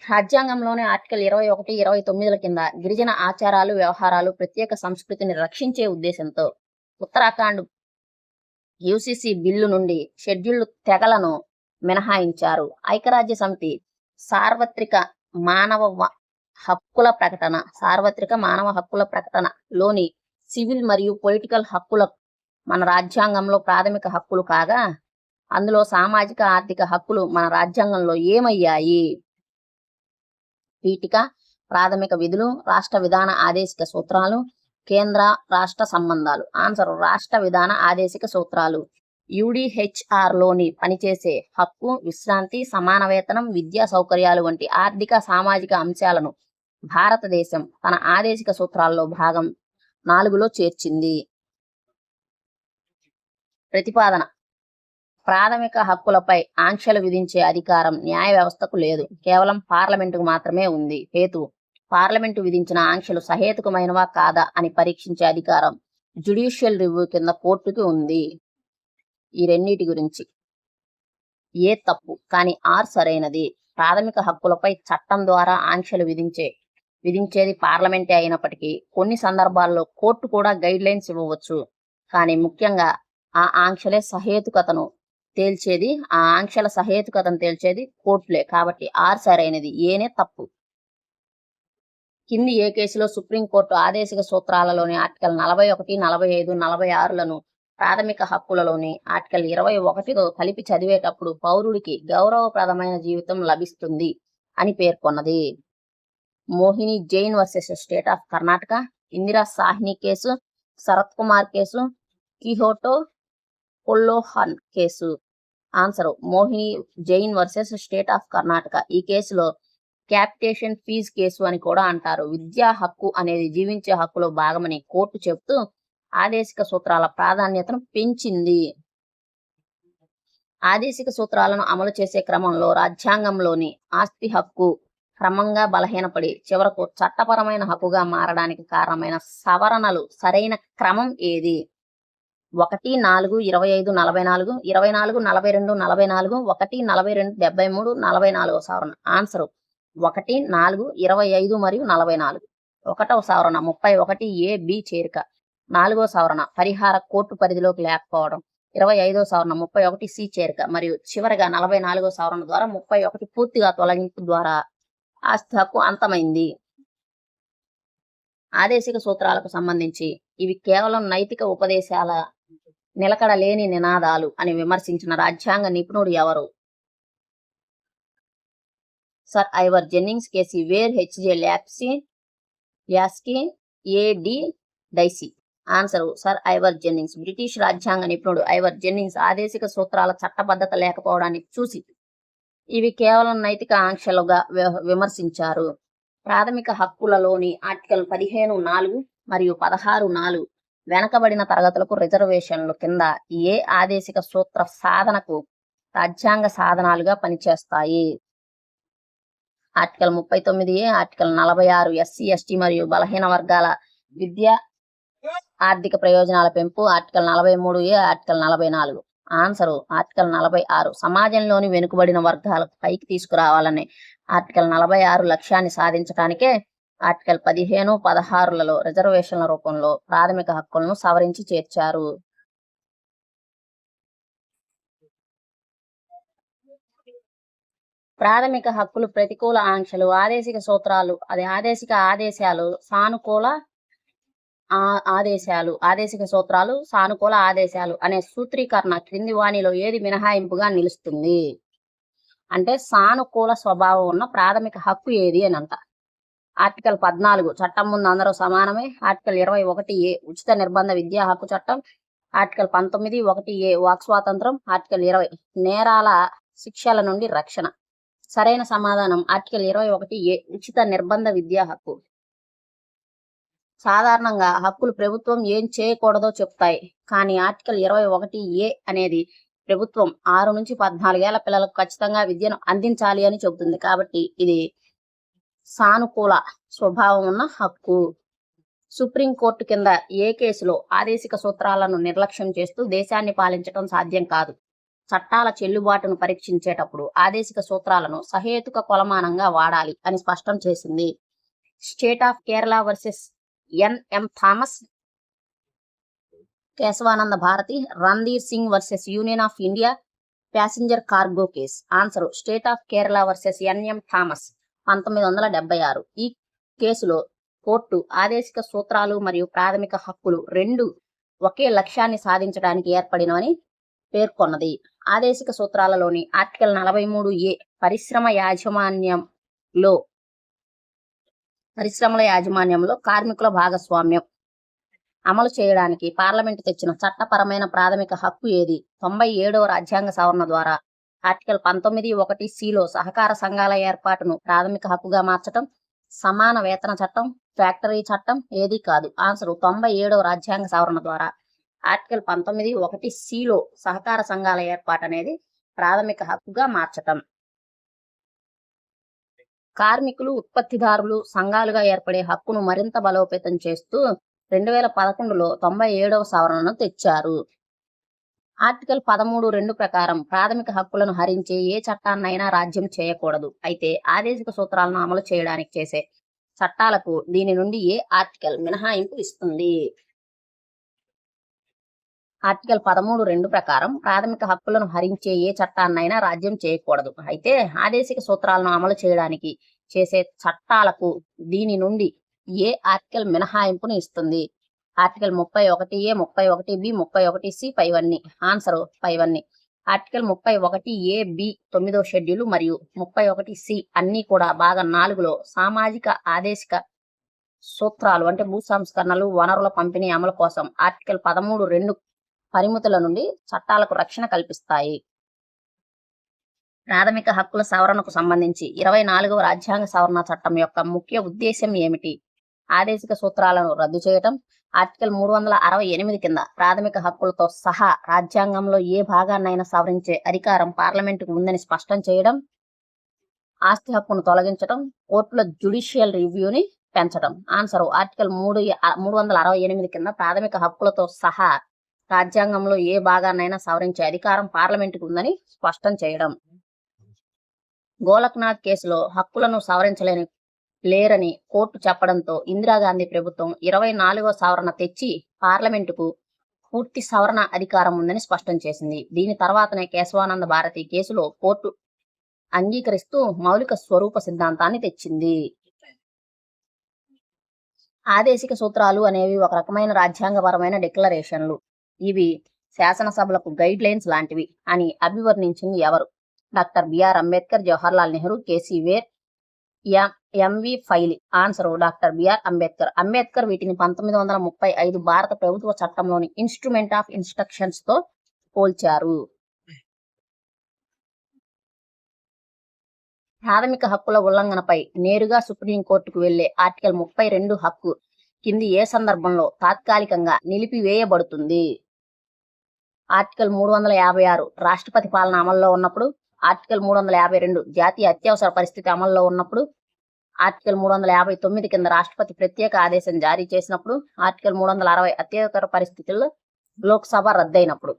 రాజ్యాంగంలోని ఆర్టికల్ 21, 29ల కింద గిరిజన ఆచారాలు, వ్యవహారాలు, ప్రత్యేక సంస్కృతిని రక్షించే ఉద్దేశంతో ఉత్తరాఖండ్ యూసీసీ బిల్లు నుండి షెడ్యూల్డ్ తెగలను మినహాయించారు. ఐక్యరాజ్య సమితి సార్వత్రిక మానవ హక్కుల ప్రకటనలోని సివిల్ మరియు పొలిటికల్ హక్కుల మన రాజ్యాంగంలో ప్రాథమిక హక్కులు కాగా అందులో సామాజిక, ఆర్థిక హక్కులు మన రాజ్యాంగంలో ఏమయ్యాయి? పీఠిక, ప్రాథమిక విధులు, రాష్ట్ర విధాన ఆదేశిక సూత్రాలు, కేంద్ర రాష్ట్ర సంబంధాలు. ఆన్సర్ రాష్ట్ర విధాన ఆదేశిక సూత్రాలు. యూడీహెచ్ఆర్లోని పనిచేసే హక్కు, విశ్రాంతి, సమాన వేతనం, విద్యా సౌకర్యాలు వంటి ఆర్థిక, సామాజిక అంశాలను భారతదేశం తన ఆదేశిక సూత్రాల్లో భాగం 4లో చేర్చింది. ప్రతిపాదన ప్రాథమిక హక్కులపై ఆంక్షలు విధించే అధికారం న్యాయ వ్యవస్థకు లేదు, కేవలం పార్లమెంటుకు మాత్రమే ఉంది. హేతు పార్లమెంటు విధించిన ఆంక్షలు సహేతుకమైనవా కాదా అని పరీక్షించే అధికారం జ్యుడిషియల్ రివ్యూ కింద కోర్టుకి ఉంది. ఈ రెండింటి గురించి ఏ తప్పు కానీ ఆర్ సరైనది. ప్రాథమిక హక్కులపై చట్టం ద్వారా ఆంక్షలు విధించేది పార్లమెంటే అయినప్పటికీ కొన్ని సందర్భాల్లో కోర్టు కూడా గైడ్ లైన్స్ ఇవ్వవచ్చు. కానీ ముఖ్యంగా ఆ ఆంక్షల సహేతుకతను తేల్చేది కోర్టులే. కాబట్టి ఆర్ సరైనది, ఏనే తప్పు. కింది ఏ కేసులో సుప్రీంకోర్టు ఆదేశిక సూత్రాలలోని ఆర్టికల్ 41, 45, 46లను ప్రాథమిక హక్కులలోని ఆర్టికల్ 21తో కలిపి చదివేటప్పుడు పౌరుడికి గౌరవప్రదమైన జీవితం లభిస్తుంది అని పేర్కొన్నది? Mohini Jain versus state of Karnataka, Indira Sawhney case, Sharath Kumar case, Kihoto Hollohan case. Answer Mohini Jain versus state of Karnataka. ఈ కేసులో క్యాపిటేషన్ ఫీజ్ కేసు అని కూడా అంటారు. విద్యా హక్కు అనేది జీవించే హక్కులో భాగమని కోర్టు చెబుతూ ఆదేశిక సూత్రాల ప్రాధాన్యతను పెంచింది. ఆదేశిక సూత్రాలను అమలు చేసే క్రమంలో రాజ్యాంగంలోని ఆస్తి హక్కు క్రమంగా బలహీనపడి చివరకు చట్టపరమైన హక్కుగా మారడానికి కారణమైన సవరణలు సరైన క్రమం ఏది? 1, 4, 25, 44, 24, 42, 44, 1, 42, 73, 44వ సవరణ. ఆన్సర్ 1, 4, 25 మరియు 44. 1వ సవరణ 31A, B చేరిక. 4వ సవరణ పరిహార కోర్టు పరిధిలోకి లేకపోవడం. 25వ సవరణ 31C చేరిక. మరియు చివరిగా 44వ సవరణ ద్వారా 31 పూర్తిగా తొలగింపు ద్వారా ఆస్తి హక్కు అంతమైంది. ఆదేశిక సూత్రాలకు సంబంధించి ఇవి కేవలం నైతిక ఉపదేశాల, నిలకడ లేని నినాదాలు అని విమర్శించిన రాజ్యాంగ నిపుణుడు ఎవరు? Sir Ivor Jennings, KC Wheare, HJ Laski, AD Dicey. Answer sir Ivor Jennings. British రాజ్యాంగ నిపుణుడు ఐవర్ జెన్నింగ్స్ ఆదేశిక సూత్రాల చట్టబద్ధత లేకపోవడాన్ని చూసి ఇవి కేవలం నైతిక ఆంక్షలుగా విమర్శించారు. ప్రాథమిక హక్కులలోని ఆర్టికల్ 15(4) మరియు 16(4) వెనకబడిన తరగతులకు రిజర్వేషన్లు కింద ఏ ఆదేశిక సూత్ర సాధనకు రాజ్యాంగ సాధనాలుగా పనిచేస్తాయి? Article 39A, article 46 SC ST మరియు బలహీన వర్గాల విద్య ఆర్థిక ప్రయోజనాల పెంపు, article 43A, article 44. Answer article 46 సమాజంలోని వెనుకబడిన వర్గాలకు పైకి తీసుకురావాలనే ఆర్టికల్ 46 లక్ష్యాన్ని సాధించడానికే ఆర్టికల్ 15, 16లలో రిజర్వేషన్ల రూపంలో ప్రాథమిక హక్కులను సవరించి చేర్చారు. ప్రాథమిక హక్కులు ప్రతికూల ఆంక్షలు, ఆదేశిక సూత్రాలు, ఆదేశిక ఆదేశాలు, సానుకూల ఆదేశాలు, ఆదేశిక సూత్రాలు, సానుకూల ఆదేశాలు అనే సూత్రీకరణ క్రింది వాణిలో ఏది మినహాయింపుగా నిలుస్తుంది? అంటే సానుకూల స్వభావం ఉన్న ప్రాథమిక హక్కు ఏది అని అంట. ఆర్టికల్ 14 చట్టం ముందు అందరూ సమానమే, ఆర్టికల్ 21A ఉచిత నిర్బంధ విద్యా హక్కు చట్టం, ఆర్టికల్ 19 1A వాక్ స్వాతంత్రం, ఆర్టికల్ 20 నేరాల శిక్షల నుండి రక్షణ. సరైన సమాధానం ఆర్టికల్ 21A ఉచిత నిర్బంధ విద్యా హక్కు. సాధారణంగా హక్కులు ప్రభుత్వం ఏం చేయకూడదో చెప్తాయి, కానీ ఆర్టికల్ 21A అనేది ప్రభుత్వం 6 నుంచి 14 ఏళ్ల పిల్లలకు ఖచ్చితంగా విద్యను అందించాలి అని చెబుతుంది. కాబట్టి ఇది సానుకూల స్వభావం ఉన్న హక్కు. సుప్రీంకోర్టు కింద ఏ కేసులో ఆదేశిక సూత్రాలను నిర్లక్ష్యం చేస్తూ దేశాన్ని పాలించడం సాధ్యం కాదు? చట్టాల చెల్లుబాటును పరీక్షించేటప్పుడు ఆదేశిక సూత్రాలను సహేతుక కొలమానంగా వాడాలి అని స్పష్టం చేసింది. State of Kerala versus NM Thomas, Kesavananda Bharati, Randhir Singh versus union of India passenger cargo case. Answer state of Kerala versus NM Thomas 1976. ఈ కేసులో కోర్టు ఆదేశిక సూత్రాలు మరియు ప్రాథమిక హక్కులు రెండు ఒకే లక్ష్యాన్ని సాధించడానికి ఏర్పడినవని పేర్కొన్నది. ఆదేశిక సూత్రాలలోని ఆర్టికల్ 43A పరిశ్రమల యాజమాన్యంలో కార్మికుల భాగస్వామ్యం అమలు చేయడానికి పార్లమెంటు తెచ్చిన చట్టపరమైన ప్రాథమిక హక్కు ఏది? 97వ రాజ్యాంగ సవరణ ద్వారా ఆర్టికల్ 19(1)(c)లో సహకార సంఘాల ఏర్పాటును ప్రాథమిక హక్కుగా మార్చటం, సమాన వేతన చట్టం, ఫ్యాక్టరీ చట్టం ఏది కాదు? ఆన్సర్ 97వ రాజ్యాంగ సవరణ ద్వారా ఆర్టికల్ 19(1)(c)లో సహకార సంఘాల ఏర్పాటు అనేది ప్రాథమిక హక్కుగా మార్చటం. కార్మికులు, ఉత్పత్తిదారులు సంఘాలుగా ఏర్పడే హక్కును మరింత బలోపేతం చేస్తూ 2011లో 97వ సవరణను తెచ్చారు. ఆర్టికల్ 13(2) ప్రకారం ప్రాథమిక హక్కులను హరించే ఏ చట్టాన్నైనా రాజ్యం చేయకూడదు. అయితే ఆదేశిక సూత్రాలను అమలు చేయడానికి చేసే చట్టాలకు దీని నుండి ఏ ఆర్టికల్ మినహాయింపు ఇస్తుంది? ఆర్టికల్ 13(2) ప్రకారం ప్రాథమిక హక్కులను హరించే ఏ చట్టాన్నైనా రాజ్యం చేయకూడదు. అయితే ఆదేశిక సూత్రాలను అమలు చేయడానికి చేసే చట్టాలకు దీని నుండి ఏ ఆర్టికల్ మినహాయింపును ఇస్తుంది? ఆర్టికల్ 31A, 31B, 31C పైవన్నీ. ఆన్సర్ పైవన్నీ. ఆర్టికల్ 31AB 9వ షెడ్యూల్ మరియు 31C అన్నీ కూడా భాగం 4లో సామాజిక ఆదేశిక సూత్రాలు అంటే భూ సంస్కరణలు, వనరుల పంపిణీ అమలు కోసం ఆర్టికల్ 13(2) పరిమితుల నుండి చట్టాలకు రక్షణ కల్పిస్తాయి. ప్రాథమిక హక్కుల సవరణకు సంబంధించి 24వ రాజ్యాంగ సవరణ చట్టం యొక్క ముఖ్య ఉద్దేశం ఏమిటి? ఆదేశిక సూత్రాలను రద్దు చేయటం, ఆర్టికల్ 368 కింద ప్రాథమిక హక్కులతో సహా రాజ్యాంగంలో ఏ భాగాన్నైనా సవరించే అధికారం పార్లమెంటుకు ఉందని స్పష్టం చేయడం, ఆస్తి హక్కును తొలగించడం, కోర్టుల జ్యుడిషియల్ రివ్యూని పెంచడం. ఆన్సర్ ఆర్టికల్ 368 కింద ప్రాథమిక హక్కులతో సహా రాజ్యాంగంలో ఏ భాగాన్నైనా సవరించే అధికారం పార్లమెంటుకు ఉందని స్పష్టం చేయడం. గోలక్నాథ్ కేసులో హక్కులను సవరించలేరని కోర్టు చెప్పడంతో ఇందిరాగాంధీ ప్రభుత్వం 24వ సవరణ తెచ్చి పార్లమెంటుకు పూర్తి సవరణ అధికారం ఉందని స్పష్టం చేసింది. దీని తర్వాతనే కేశవానంద భారతి కేసులో కోర్టు అంగీకరిస్తూ మౌలిక స్వరూప సిద్ధాంతాన్ని తెచ్చింది. ఆదేశిక సూత్రాలు అనేవి ఒక రకమైన రాజ్యాంగపరమైన డిక్లరేషన్లు. ఇవి శాసనసభలకు గైడ్ లైన్స్ లాంటివి అని అభివర్ణించింది ఎవరు? Doctor BR Ambedkar, Jawaharlal Nehru, KC Wheare, MV Pylee. Answer doctor BR Ambedkar. Ambedkar వీటిని 1935 భారత ప్రభుత్వ చట్టంలోని ఇన్స్ట్రుమెంట్ ఆఫ్ ఇన్స్ట్రక్షన్స్ తో పోల్చారు. ప్రాథమిక హక్కుల ఉల్లంఘనపై నేరుగా సుప్రీంకోర్టుకు వెళ్లే ఆర్టికల్ 32 హక్కు కింది ఏ సందర్భంలో తాత్కాలికంగా నిలిపివేయబడుతుంది? ఆర్టికల్ 356 రాష్ట్రపతి పాలన అమల్లో ఉన్నప్పుడు, ఆర్టికల్ 352 జాతీయ అత్యవసర పరిస్థితి అమల్లో ఉన్నప్పుడు, ఆర్టికల్ 359 కింద రాష్ట్రపతి ప్రత్యేక ఆదేశం జారీ చేసినప్పుడు, ఆర్టికల్ 360 అత్యవసర పరిస్థితుల్లో లోక్సభ రద్దయినప్పుడు.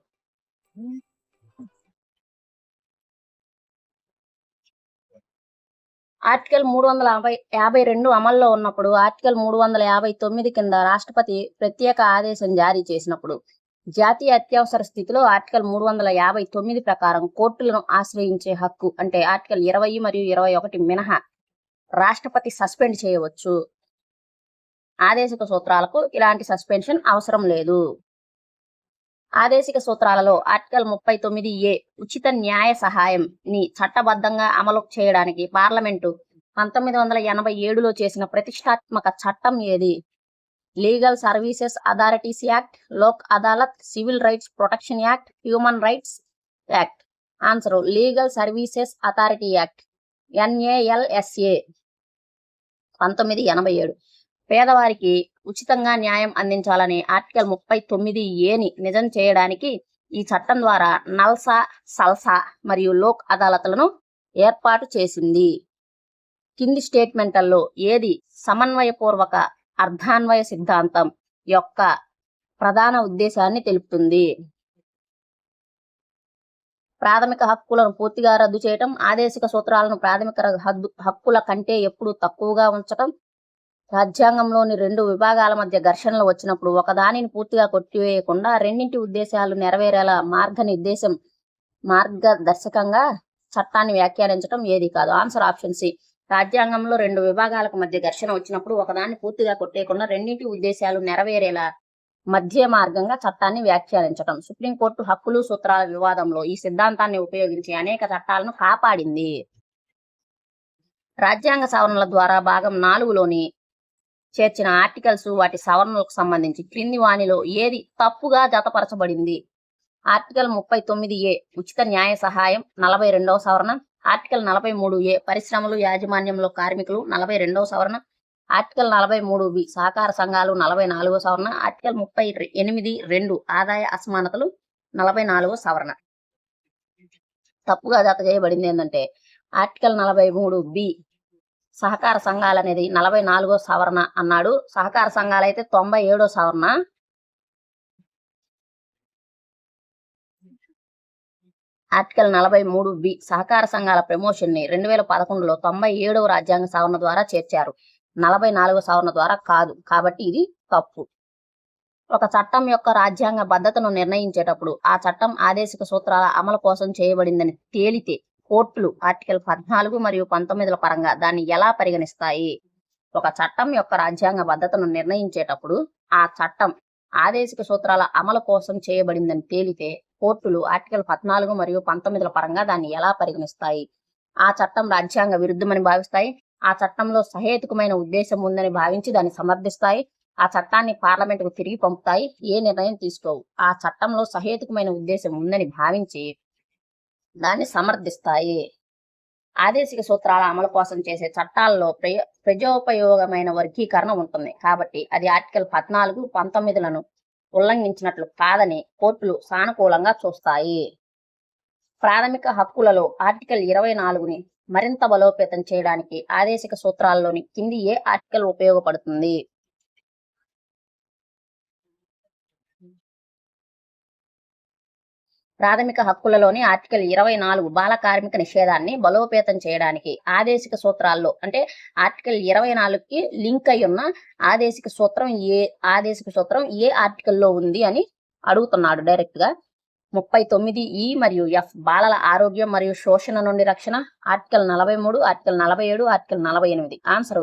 ఆర్టికల్ 352 అమల్లో ఉన్నప్పుడు, ఆర్టికల్ 359 కింద రాష్ట్రపతి ప్రత్యేక ఆదేశం జారీ చేసినప్పుడు, జాతీయ అత్యవసర స్థితిలో ఆర్టికల్ 359 ప్రకారం కోర్టులను ఆశ్రయించే హక్కు అంటే ఆర్టికల్ 20 మరియు 21 మినహా రాష్ట్రపతి సస్పెండ్ చేయవచ్చు. ఆదేశిక సూత్రాలకు ఇలాంటి సస్పెన్షన్ అవసరం లేదు. ఆదేశిక సూత్రాలలో ఆర్టికల్ 39A ఉచిత న్యాయ సహాయం ని చట్టబద్ధంగా అమలు చేయడానికి పార్లమెంటు 1987లో చేసిన ప్రతిష్టాత్మక చట్టం ఏది? Legal services authorities act, Lok Adalat, civil rights protection act, human rights act. Answer legal services authority act, NALSA 1987. పేదవారికి ఉచితంగా న్యాయం అందించాలని ఆర్టికల్ 39Aని నిజం చేయడానికి ఈ చట్టం ద్వారా నల్సా, సల్సా మరియు లోక్ అదాలత్లను ఏర్పాటు చేసింది. కింది స్టేట్మెంట్లలో ఏది సమన్వయపూర్వక అర్ధాన్వయ సిద్ధాంతం యొక్క ప్రధాన ఉద్దేశాన్ని తెలుపుతుంది? ప్రాథమిక హక్కులను పూర్తిగా రద్దు చేయటం, ఆదేశిక సూత్రాలను ప్రాథమిక హక్కుల కంటే ఎప్పుడూ తక్కువగా ఉంచటం, రాజ్యాంగంలోని 2 విభాగాల మధ్య ఘర్షణలు వచ్చినప్పుడు ఒకదానిని పూర్తిగా కొట్టివేయకుండా రెండింటి ఉద్దేశాలు నెరవేరేలా మార్గదర్శకంగా చట్టాన్ని వ్యాఖ్యానించడం ఏది కాదు? Answer option C. రాజ్యాంగంలో 2 విభాగాలకు మధ్య ఘర్షణ వచ్చినప్పుడు ఒకదాన్ని పూర్తిగా కొట్టేయకుండా రెండింటి ఉద్దేశాలు నెరవేరేలా మధ్య మార్గంగా చట్టాన్ని వ్యాఖ్యానించటం. సుప్రీంకోర్టు హక్కులు సూత్రాల వివాదంలో ఈ సిద్ధాంతాన్ని ఉపయోగించి అనేక చట్టాలను కాపాడింది. రాజ్యాంగ సవరణల ద్వారా భాగం 4లోని చేర్చిన ఆర్టికల్స్ వాటి సవరణలకు సంబంధించి క్రింది వానిలో ఏది తప్పుగా జతపరచబడింది? ఆర్టికల్ 39A ఉచిత న్యాయ సహాయం 42వ సవరణ, ఆర్టికల్ 43A పరిశ్రమలు యాజమాన్యంలో కార్మికులు 42వ సవరణ, ఆర్టికల్ 43B సహకార సంఘాలు 44వ సవరణ, ఆర్టికల్ 38(2) ఆదాయ అసమానతలు 44వ సవరణ. తప్పుగా జత చేయబడింది ఏంటంటే ఆర్టికల్ 43B సహకార సంఘాలు అనేది 44వ సవరణ అన్నాడు. సహకార సంఘాలు అయితే 97వ సవరణ. ఆర్టికల్ 43B సహకార సంఘాల ప్రమోషన్ ని 2011లో 97వ రాజ్యాంగ సవరణ ద్వారా చేర్చారు, 44వ సవరణ ద్వారా కాదు. కాబట్టి ఇది తప్పు. ఒక చట్టం యొక్క రాజ్యాంగ బద్ధతను నిర్ణయించేటప్పుడు ఆ చట్టం ఆదేశిక సూత్రాల అమలు కోసం చేయబడిందని తేలితే కోర్టులు ఆర్టికల్ 14 మరియు 19ల పరంగా దాన్ని ఎలా పరిగణిస్తాయి? ఒక చట్టం యొక్క రాజ్యాంగ బద్ధతను నిర్ణయించేటప్పుడు ఆ చట్టం ఆదేశిక సూత్రాల అమలు కోసం చేయబడిందని తేలితే కోర్టులు ఆర్టికల్ 14 మరియు 19ల పరంగా దాన్ని ఎలా పరిగణిస్తాయి? ఆ చట్టం రాజ్యాంగ విరుద్ధమని భావిస్తాయి, ఆ చట్టంలో సహేతుకమైన ఉద్దేశం ఉందని భావించి దాన్ని సమర్థిస్తాయి, ఆ చట్టాన్ని పార్లమెంటుకు తిరిగి పంపుతాయి, ఏ నిర్ణయం తీసుకోవు. ఆ చట్టంలో సహేతుకమైన ఉద్దేశం ఉందని భావించి దాన్ని సమర్థిస్తాయి. ఆదేశిక సూత్రాల అమలు కోసం చేసే చట్టాల్లో ప్రజోపయోగమైన వర్గీకరణ ఉంటుంది. కాబట్టి అది ఆర్టికల్ 14, 19లను ఉల్లంఘించినట్లు కాదని కోర్టులు సానుకూలంగా చూస్తాయి. ప్రాథమిక హక్కులలో ఆర్టికల్ 24ని మరింత బలోపేతం చేయడానికి ఆదేశిక సూత్రాల్లోని కింది ఏ ఆర్టికల్ ఉపయోగపడుతుంది? ప్రాథమిక హక్కులలోని ఆర్టికల్ 24 బాల కార్మిక నిషేధాన్ని బలోపేతం చేయడానికి ఆదేశిక సూత్రాల్లో అంటే ఆర్టికల్ 24కి లింక్ అయి ఉన్న ఆదేశిక సూత్రం ఏ ఆర్టికల్లో ఉంది అని అడుగుతున్నాడు డైరెక్ట్ గా. 39E మరియు F బాలల ఆరోగ్యం మరియు శోషణ నుండి రక్షణ, article 43, article 47, article 48. Answer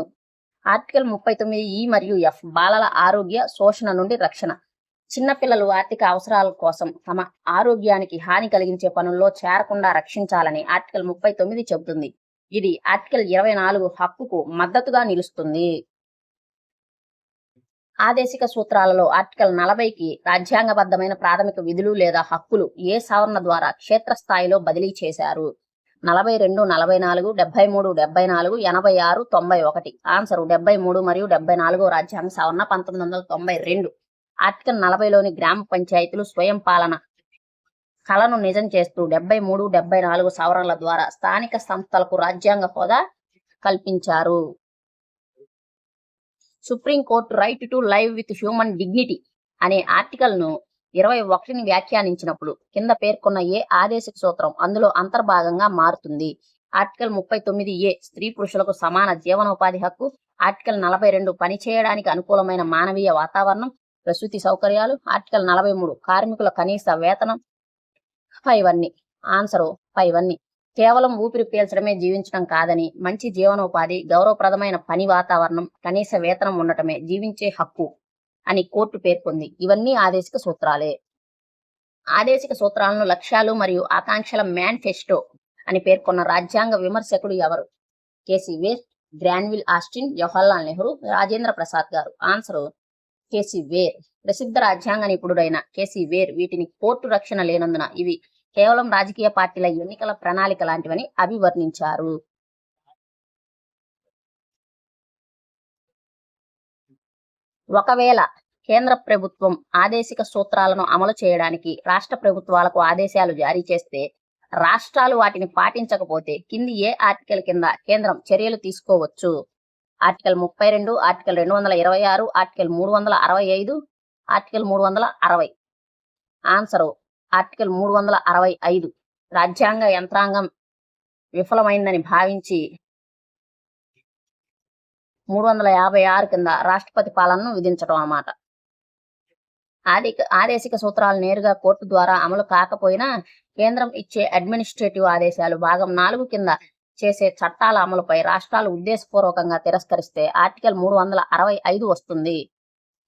article 39E మరియు F బాలల ఆరోగ్య శోషణ నుండి రక్షణ. చిన్నపిల్లలు ఆర్థిక అవసరాల కోసం తమ ఆరోగ్యానికి హాని కలిగించే పనుల్లో చేరకుండా రక్షించాలని ఆర్టికల్ 39 చెబుతుంది. ఇది ఆర్టికల్ 24 హక్కుకు మద్దతుగా నిలుస్తుంది. ఆదేశిక సూత్రాలలో ఆర్టికల్ 40కి రాజ్యాంగబద్ధమైన ప్రాథమిక విధులు లేదా హక్కులు ఏ సవరణ ద్వారా క్షేత్రస్థాయిలో బదిలీ చేశారు? 42, 44, 73, 74, 86, 91. ఆన్సర్ 73 మరియు 74 రాజ్యాంగ సవరణ 1992. ఆర్టికల్ 40లోని గ్రామ పంచాయతీలు స్వయం పాలన కళను నిజం చేస్తూ 73, 74 సవరణల ద్వారా స్థానిక సంస్థలకు రాజ్యాంగ హోదా కల్పించారు. Supreme court right to live with human dignity అనే ఆర్టికల్ను 21ని వ్యాఖ్యానించినప్పుడు కింద పేర్కొన్న ఏ ఆదేశిక సూత్రం అందులో అంతర్భాగంగా మారుతుంది? ఆర్టికల్ 39A స్త్రీ పురుషులకు సమాన జీవనోపాధి హక్కు. ఆర్టికల్ 42 పనిచేయడానికి అనుకూలమైన మానవీయ వాతావరణం, ప్రసూతి సౌకర్యాలు. ఆర్టికల్ 43 కార్మికుల కనీస వేతనం. పైవన్నీ. ఆన్సరు పైవన్నీ. కేవలం ఊపిరి పీల్చడమే జీవించడం కాదని, మంచి జీవనోపాధి, గౌరవప్రదమైన పని వాతావరణం, కనీస వేతనం ఉండటమే జీవించే హక్కు అని కోర్టు పేర్కొంది. ఇవన్నీ ఆదేశిక సూత్రాలే. ఆదేశిక సూత్రాలను లక్ష్యాలు మరియు ఆకాంక్షల మేనిఫెస్టో అని పేర్కొన్న రాజ్యాంగ విమర్శకుడు ఎవరు? KC Wheare, Granville Austin, Jawaharlal Nehru, Rajendra Prasad garu. Answer KC Wheare. ప్రసిద్ధ రాజ్యాంగ నిపుణుడైన కేసీ వేర్ వీటిని కోర్టు రక్షణ లేనందున ఇవి కేవలం రాజకీయ పార్టీల ఎన్నికల ప్రణాళిక లాంటివని అభివర్ణించారు. ఒకవేళ కేంద్ర ప్రభుత్వం ఆదేశిక సూత్రాలను అమలు చేయడానికి రాష్ట్ర ప్రభుత్వాలకు ఆదేశాలు జారీ చేస్తే రాష్ట్రాలు వాటిని పాటించకపోతే కింది ఏ ఆర్టికల్ కింద కేంద్రం చర్యలు తీసుకోవచ్చు? Article 32, article 226, article 365, article 360. Answer article 365. రాజ్యాంగ యంత్రాంగం విఫలమైందని భావించి 356 కింద రాష్ట్రపతి పాలనను విధించడం అన్నమాట. ఆదేశిక సూత్రాలు నేరుగా కోర్టు ద్వారా అమలు కాకపోయినా కేంద్రం ఇచ్చే అడ్మినిస్ట్రేటివ్ ఆదేశాలు భాగం 4 కింద చేసే చట్టాల అమలుపై రాష్ట్రాలు ఉద్దేశపూర్వకంగా తిరస్కరిస్తే ఆర్టికల్ 365 వస్తుంది.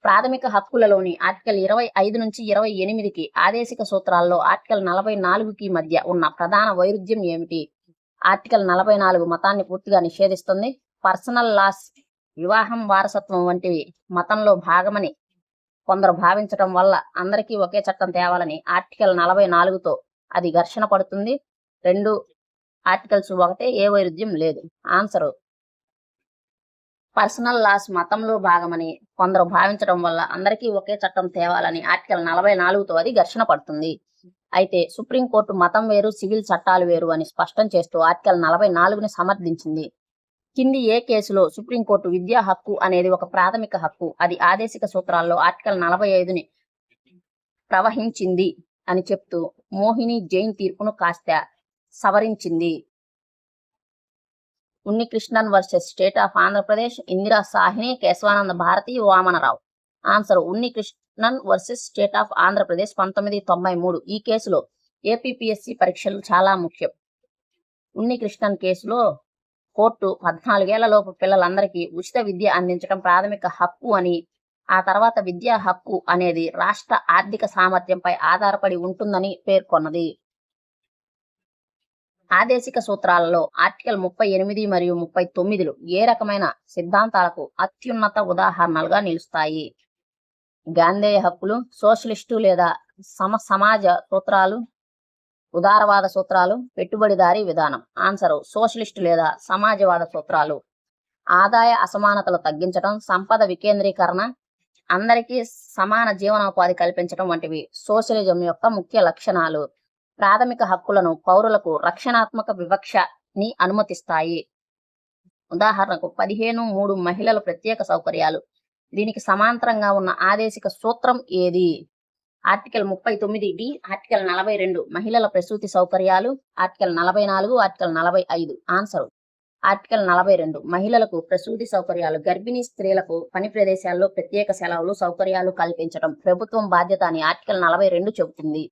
ప్రాథమిక హక్కులలోని ఆర్టికల్ 25 నుంచి 28కి ఆదేశిక సూత్రాల్లో ఆర్టికల్ 44కి మధ్య ఉన్న ప్రధాన వైరుధ్యం ఏమిటి? ఆర్టికల్ 44 మతాన్ని పూర్తిగా నిషేధిస్తుంది. పర్సనల్ లాస్, వివాహం, వారసత్వం వంటివి మతంలో భాగమని కొందరు భావించటం వల్ల అందరికీ ఒకే చట్టం తేవాలని ఆర్టికల్ 44తో అది ఘర్షణ పడుతుంది. 2 ఆర్టికల్స్ ఒకటే, ఏ వైరుధ్యం లేదు. ఆన్సరు పర్సనల్ లాస్ మతంలో భాగమని కొందరు భావించడం వల్ల అందరికీ ఒకే చట్టం తేవాలని ఆర్టికల్ 44తో అది ఘర్షణ పడుతుంది. అయితే సుప్రీంకోర్టు మతం వేరు, సివిల్ చట్టాలు వేరు అని స్పష్టం చేస్తూ ఆర్టికల్ 44ని సమర్థించింది. కింది ఏ కేసులో సుప్రీంకోర్టు విద్యా హక్కు అనేది ఒక ప్రాథమిక హక్కు, అది ఆదేశిక సూత్రాల్లో ఆర్టికల్ 45ని ప్రవహించింది అని చెప్తూ మోహిని జైన్ తీర్పును కాస్త సవరించింది? Unnikrishnan versus state of Andhra Pradesh, Indira Sawhney, Kesavananda Bharati, Vamanrao. Answer Unnikrishnan versus state of Andhra Pradesh 1993. ఈ కేసులో ఏపీపీఎస్సీ పరీక్షలు చాలా ముఖ్యం. ఉన్నికృష్ణన్ కేసులో కోర్టు 14 ఏళ్లలోపు పిల్లలందరికీ ఉచిత విద్య అందించడం ప్రాథమిక హక్కు అని, ఆ తర్వాత విద్యా హక్కు అనేది రాష్ట్ర ఆర్థిక సామర్థ్యంపై ఆధారపడి ఉంటుందని పేర్కొన్నది. ఆదేశిక సూత్రాలలో ఆర్టికల్ 38 మరియు 39లు ఏ రకమైన సిద్ధాంతాలకు అత్యున్నత ఉదాహరణలుగా నిలుస్తాయి? గాంధేయ హక్కులు, సోషలిస్టు లేదా సమాజ సూత్రాలు, ఉదారవాద సూత్రాలు, పెట్టుబడిదారీ విధానం. ఆన్సరు సోషలిస్టు లేదా సమాజవాద సూత్రాలు. ఆదాయ అసమానతలు తగ్గించడం, సంపద వికేంద్రీకరణ, అందరికీ సమాన జీవనోపాధి కల్పించడం వంటివి సోషలిజం యొక్క ముఖ్య లక్షణాలు. ప్రాథమిక హక్కులను పౌరులకు రక్షణాత్మక వివక్షని అనుమతిస్తాయి. ఉదాహరణకు 15(3) మహిళల ప్రత్యేక సౌకర్యాలు. దీనికి సమాంతరంగా ఉన్న ఆదేశిక సూత్రం ఏది? ఆర్టికల్ 39D, ఆర్టికల్ 42 మహిళల ప్రసూతి సౌకర్యాలు, ఆర్టికల్ 44, ఆర్టికల్ 45. ఆన్సర్ ఆర్టికల్ 42 మహిళలకు ప్రసూతి సౌకర్యాలు. గర్భిణీ స్త్రీలకు పని ప్రదేశాల్లో ప్రత్యేక సెలవులు, సౌకర్యాలు కల్పించడం ప్రభుత్వం బాధ్యత అని ఆర్టికల్ 42 చెబుతుంది.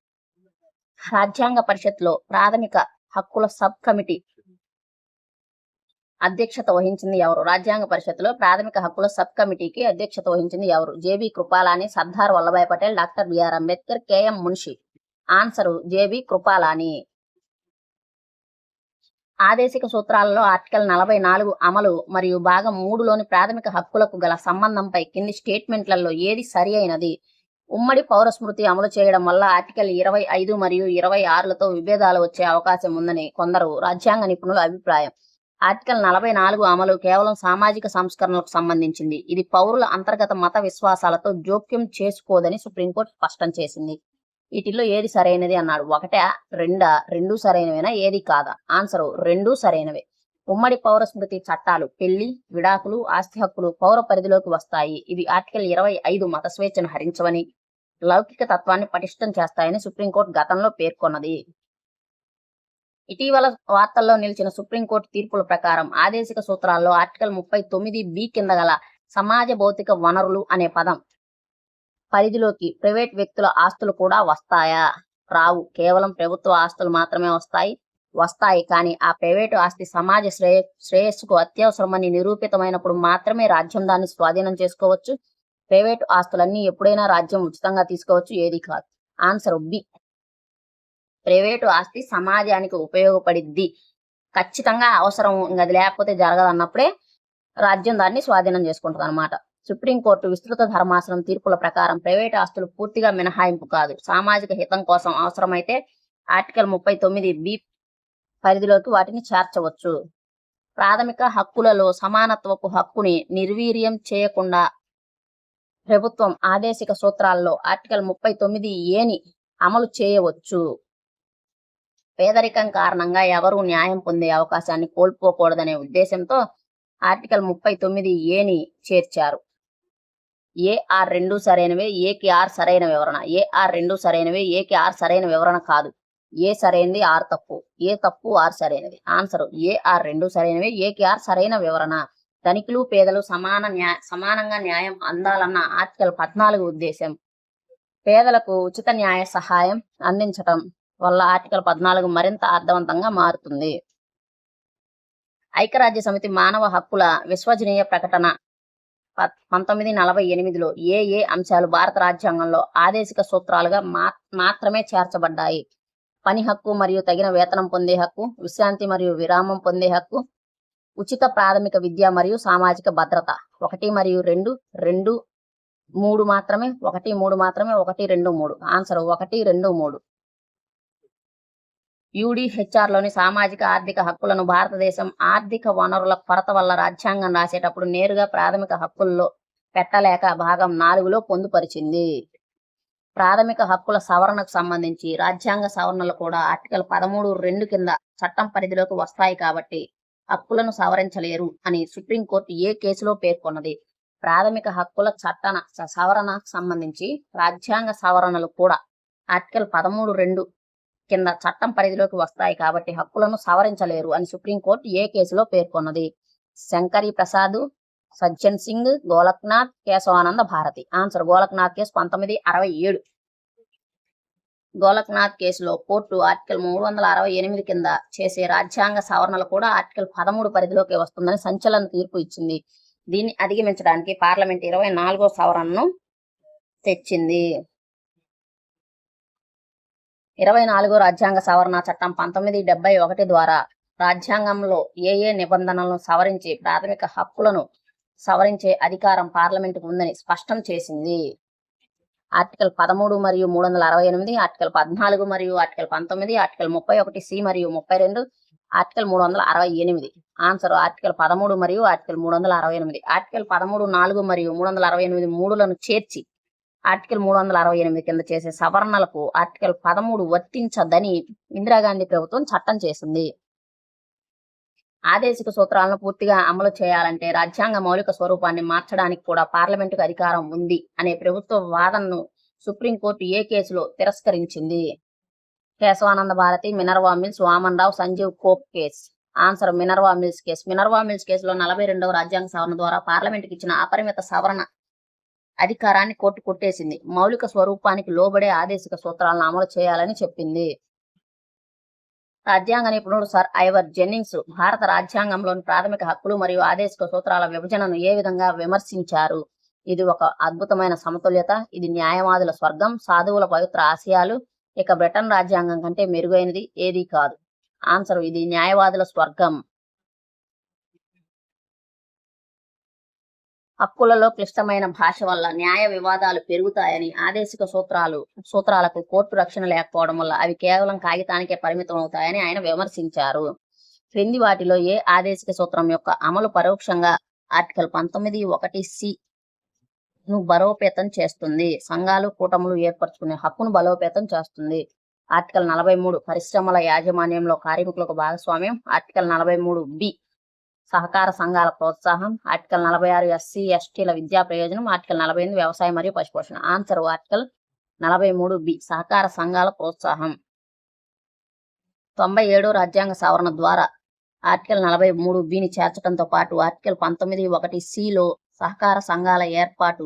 రాజ్యాంగ పరిషత్లో ప్రాథమిక హక్కుల సబ్ కమిటీ అధ్యక్షత వహించింది ఎవరు? రాజ్యాంగ పరిషత్తులో ప్రాథమిక హక్కుల సబ్ కమిటీకి అధ్యక్షత వహించింది ఎవరు? JB Kripalani, Sardar Vallabhbhai Patel, doctor BR Ambedkar, KM Munshi. Answer JB Kripalani. ఆదేశిక సూత్రాలలో ఆర్టికల్ 44 అమలు మరియు భాగం 3లోని ప్రాథమిక హక్కులకు గల సంబంధంపై కింది స్టేట్మెంట్లలో ఏది సరి అయినది? ఉమ్మడి పౌర స్మృతి అమలు చేయడం వల్ల ఆర్టికల్ 25 మరియు 26లతో విభేదాలు వచ్చే అవకాశం ఉందని కొందరు రాజ్యాంగ నిపుణుల అభిప్రాయం. ఆర్టికల్ 44 అమలు కేవలం సామాజిక సంస్కరణలకు సంబంధించింది. ఇది పౌరుల అంతర్గత మత విశ్వాసాలతో జోక్యం చేసుకోదని సుప్రీంకోర్టు స్పష్టం చేసింది. వీటిల్లో ఏది సరైనది అన్నాడు. ఒకటా, రెండా, రెండు సరైనవేనా, ఏది కాదా? ఆన్సరు రెండూ సరైనవే. ఉమ్మడి పౌర స్మృతి చట్టాలు పెళ్లి, విడాకులు, ఆస్తి హక్కులు పౌర పరిధిలోకి వస్తాయి. ఇవి ఆర్టికల్ 25 మత స్వేచ్ఛను హరించవని, లౌకిక తత్వాన్ని పటిష్టం చేస్తాయని సుప్రీంకోర్టు గతంలో పేర్కొన్నది. ఇటీవల వార్తల్లో నిలిచిన సుప్రీంకోర్టు తీర్పుల ప్రకారం ఆదేశిక సూత్రాల్లో ఆర్టికల్ 39B కింద గల సమాజ భౌతిక వనరులు అనే పదం పరిధిలోకి ప్రైవేట్ వ్యక్తుల ఆస్తులు కూడా వస్తాయా? రావు. కేవలం ప్రభుత్వ ఆస్తులు మాత్రమే వస్తాయి. కానీ ఆ ప్రైవేటు ఆస్తి సమాజ శ్రేయస్సుకు అత్యవసరమని నిరూపితమైనప్పుడు మాత్రమే రాజ్యం దాన్ని స్వాధీనం చేసుకోవచ్చు. ప్రైవేటు ఆస్తులన్నీ ఎప్పుడైనా రాజ్యం ఉచితంగా తీసుకోవచ్చు. ఏది కాదు. Answer B. ప్రైవేటు ఆస్తి సమాజానికి ఉపయోగపడిద్ది, ఖచ్చితంగా అవసరం, అది లేకపోతే జరగదన్నప్పుడే రాజ్యం దాన్ని స్వాధీనం చేసుకుంటుంది అనమాట. సుప్రీంకోర్టు విస్తృత ధర్మాసనం తీర్పుల ప్రకారం ప్రైవేటు ఆస్తులు పూర్తిగా మినహాయింపు కాదు. సామాజిక హితం కోసం అవసరమైతే ఆర్టికల్ 39B పరిధిలోకి వాటిని చేర్చవచ్చు. ప్రాథమిక హక్కులలో సమానత్వపు హక్కుని నిర్వీర్యం చేయకుండా ప్రభుత్వం ఆదేశిక సూత్రాల్లో ఆర్టికల్ 39Aని అమలు చేయవచ్చు. పేదరికం కారణంగా ఎవరూ న్యాయం పొందే అవకాశాన్ని కోల్పోకూడదనే ఉద్దేశంతో ఆర్టికల్ 39Aని చేర్చారు. ఏఆర్ రెండు సరైనవే, ఏకి ఆర్ సరైన వివరణ. ఏఆర్ రెండు సరైనవే, ఏకి ఆర్ సరైన వివరణ కాదు. ఏ సరైనది, ఆర్ తప్పు. ఏ తప్పు, ఆర్ సరైనది. ఆన్సర్ ఏఆర్ రెండు సరైనవే, ఏకి ఆర్ సరైన వివరణ. ధనికులు పేదలు సమానంగా న్యాయం అందాలన్న ఆర్టికల్ 14 ఉద్దేశం. పేదలకు ఉచిత న్యాయ సహాయం అందించటం వల్ల ఆర్టికల్ 14 మరింత అర్థవంతంగా మారుతుంది. ఐక్యరాజ్య సమితి మానవ హక్కుల విశ్వసనీయ ప్రకటన 1948లో ఏ అంశాలు భారత రాజ్యాంగంలో ఆదేశిక సూత్రాలుగా మాత్రమే చేర్చబడ్డాయి? పని హక్కు మరియు తగిన వేతనం పొందే హక్కు, విశ్రాంతి మరియు విరామం పొందే హక్కు, ఉచిత ప్రాథమిక విద్య మరియు సామాజిక భద్రత. 1 మరియు 2, 2, 3 మాత్రమే. 1, 3 మాత్రమే. 1, 2, 3. ఆన్సర్ 1, 2, 3. యూడీహెచ్ఆర్లోని సామాజిక ఆర్థిక హక్కులను భారతదేశం ఆర్థిక వనరుల కొరత వల్ల రాజ్యాంగం రాసేటప్పుడు నేరుగా ప్రాథమిక హక్కుల్లో పెట్టలేక భాగం 4లో పొందుపరిచింది. ప్రాథమిక హక్కుల సవరణకు సంబంధించి రాజ్యాంగ సవరణలు కూడా ఆర్టికల్ 13(2) కింద చట్టం పరిధిలోకి వస్తాయి కాబట్టి హక్కులను సవరించలేరు అని సుప్రీంకోర్టు ఏ కేసులో పేర్కొన్నది. ప్రాథమిక హక్కుల సవరణకు సంబంధించి రాజ్యాంగ సవరణలు కూడా ఆర్టికల్ 13(2) కింద చట్టం పరిధిలోకి వస్తాయి కాబట్టి హక్కులను సవరించలేరు అని సుప్రీంకోర్టు ఏ కేసులో పేర్కొన్నది. శంకరీ ప్రసాద్, సజ్జన్ సింగ్, గోలక్నాథ్, కేశవానంద భారతి. Answer Golaknath case 1967. గోలక్నాథ్ కేసులో కోర్టు ఆర్టికల్ 368 కింద చేసే రాజ్యాంగ సవరణలు కూడా ఆర్టికల్ 13 పరిధిలోకి వస్తుందని సంచలన తీర్పు ఇచ్చింది. దీన్ని అధిగమించడానికి పార్లమెంట్ 24వ సవరణను తెచ్చింది. 24వ రాజ్యాంగ సవరణ చట్టం 1971 ద్వారా రాజ్యాంగంలో ఏ నిబంధనలను సవరించి ప్రాథమిక హక్కులను సవరించే అధికారం పార్లమెంటుకు ఉందని స్పష్టం చేసింది. ఆర్టికల్ 13 మరియు 368, ఆర్టికల్ 14 మరియు ఆర్టికల్ 19, ఆర్టికల్ 31C మరియు 32, ఆర్టికల్ 368. ఆన్సర్ ఆర్టికల్ 13 మరియు ఆర్టికల్ 368. ఆర్టికల్ 13(4) మరియు 368 3లను చేర్చి ఆర్టికల్ 368 కింద చేసే సవరణలకు ఆర్టికల్ 13 వర్తించదని ఇందిరాగాంధీ ప్రభుత్వం చట్టం చేసింది. ఆదేశిక సూత్రాలను పూర్తిగా అమలు చేయాలంటే రాజ్యాంగ మౌలిక స్వరూపాన్ని మార్చడానికి కూడా పార్లమెంటుకు అధికారం ఉంది అనే ప్రభుత్వ వాదనను సుప్రీంకోర్టు ఏ కేసులో తిరస్కరించింది? Kesavananda Bharati, Minerva Mills, Vaman Rao, Sanjeev Coke case. Answer Minerva mills case. Minerva Mills కేసులో 42వ రాజ్యాంగ సవరణ ద్వారా పార్లమెంటుకి ఇచ్చిన అపరిమిత సవరణ అధికారాన్ని కోర్టు కొట్టేసింది. మౌలిక స్వరూపానికి లోబడే ఆదేశిక సూత్రాలను అమలు చేయాలని చెప్పింది. రాజ్యాంగ నిపుణుడు సర్ ఐవర్ జెన్నింగ్స్ భారత రాజ్యాంగంలోని ప్రాథమిక హక్కులు మరియు ఆదేశిక సూత్రాల విభజనను ఏ విధంగా విమర్శించారు? ఇది ఒక అద్భుతమైన సమతుల్యత, ఇది న్యాయవాదుల స్వర్గం, సాధువుల పవిత్ర ఆశయాలు, ఇక బ్రిటన్ రాజ్యాంగం కంటే మెరుగైనది ఏదీ కాదు. ఆన్సర్ ఇది న్యాయవాదుల స్వర్గం. హక్కులలో క్లిష్టమైన భాష వల్ల న్యాయ వివాదాలు పెరుగుతాయని, ఆదేశిక సూత్రాలకు కోర్టు రక్షణ లేకపోవడం వల్ల అవి కేవలం కాగితానికే పరిమితం అవుతాయని ఆయన విమర్శించారు. క్రింది వాటిలో ఏ ఆదేశిక సూత్రం యొక్క అమలు పరోక్షంగా ఆర్టికల్ 19(1)(c) ను బలోపేతం చేస్తుంది? సంఘాలు, కూటములు ఏర్పరచుకునే హక్కును బలోపేతం చేస్తుంది. ఆర్టికల్ 43 పరిశ్రమల యాజమాన్యంలో కార్మికులకు భాగస్వామ్యం. ఆర్టికల్ 43(b) సహకార సంఘాల ప్రోత్సాహం. ఆర్టికల్ 46 ఎస్సీ ఎస్టీల విద్యా ప్రయోజనం. ఆర్టికల్ 48 వ్యవసాయం మరియు పశుపోషణ. ఆన్సర్ ఆర్టికల్ 43(b) సహకార సంఘాల ప్రోత్సాహం. 97వ రాజ్యాంగ సవరణ ద్వారా ఆర్టికల్ 43(b)ని చేర్చడంతో పాటు ఆర్టికల్ 19(1)(c)లో సహకార సంఘాల ఏర్పాటు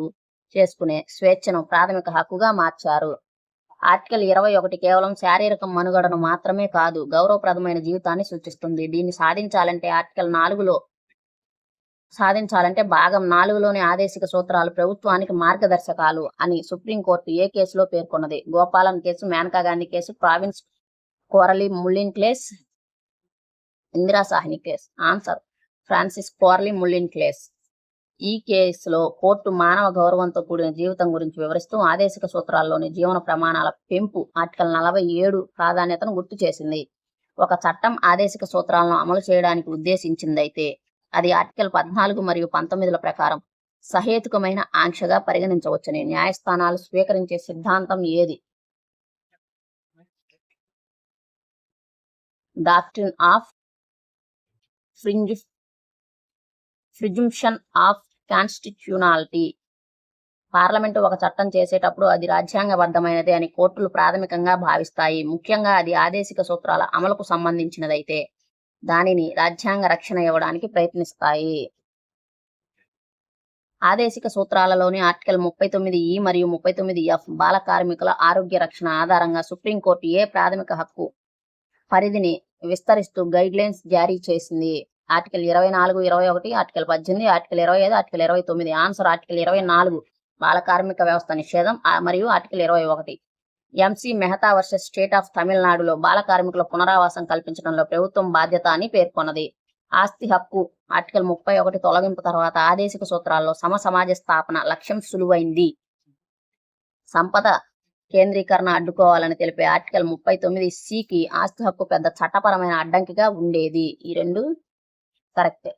చేసుకునే స్వేచ్ఛను ప్రాథమిక హక్కుగా మార్చారు. ఆర్టికల్ 21 కేవలం శారీరక మనుగడను మాత్రమే కాదు, గౌరవప్రదమైన జీవితాన్ని సూచిస్తుంది. దీన్ని సాధించాలంటే భాగం 4లోని ఆదేశిక సూత్రాలు ప్రభుత్వానికి మార్గదర్శకాలు అని సుప్రీంకోర్టు ఏ కేసులో పేర్కొన్నది? Gopalan case, Maneka Gandhi case, province Coralie Mullin case, Indira Sawhney case. Answer Francis Coralie Mullin case. ఈ కేసులో కోర్టు మానవ గౌరవంతో కూడిన జీవితం గురించి వివరిస్తూ ఆదేశిక సూత్రాల్లోని జీవన ప్రమాణాల పెంపు ఆర్టికల్ 47 ప్రాధాన్యతను గుర్తు చేసింది. ఒక చట్టం ఆదేశిక సూత్రాలను అమలు చేయడానికి ఉద్దేశించిందైతే అది ఆర్టికల్ 14 మరియు 19ల ప్రకారం సహేతుకమైన ఆంక్షగా పరిగణించవచ్చని న్యాయస్థానాలు స్వీకరించే సిద్ధాంతం ఏది? Doctrine of presumption of constitutionality. Parliament ఒక చట్టం చేసేటప్పుడు అది రాజ్యాంగబద్ధమైనది అని కోర్టులు ప్రాథమికంగా భావిస్తాయి. ముఖ్యంగా అది ఆదేశిక సూత్రాల అమలుకు సంబంధించినదైతే దానిని రాజ్యాంగ రక్షణ ఇవ్వడానికి ప్రయత్నిస్తాయి. ఆదేశిక సూత్రాలలోని ఆర్టికల్ 39(e) మరియు 39(f) బాల కార్మికుల ఆరోగ్య రక్షణ ఆధారంగా సుప్రీంకోర్టు ఏ ప్రాథమిక హక్కు పరిధిని విస్తరిస్తూ గైడ్లైన్స్ జారీ చేసింది? Article 24, 21, article 18, article 25, article 29. Answer article 24 బాల కార్మిక వ్యవస్థ నిషేధం మరియు article 21. MC Mehta versus state of తమిళనాడులో బాల కార్మికుల పునరావాసం కల్పించడంలో ప్రభుత్వం బాధ్యత అని పేర్కొన్నది. ఆస్తి హక్కు ఆర్టికల్ 31 తొలగింపు తర్వాత ఆదేశిక సూత్రాల్లో సమాజ స్థాపన లక్ష్యం సులువైంది. సంపద కేంద్రీకరణ అడ్డుకోవాలని తెలిపే ఆర్టికల్ 39(c)కి ఆస్తి హక్కు పెద్ద చట్టపరమైన అడ్డంకిగా ఉండేది. ఈ రెండు కరెక్టే.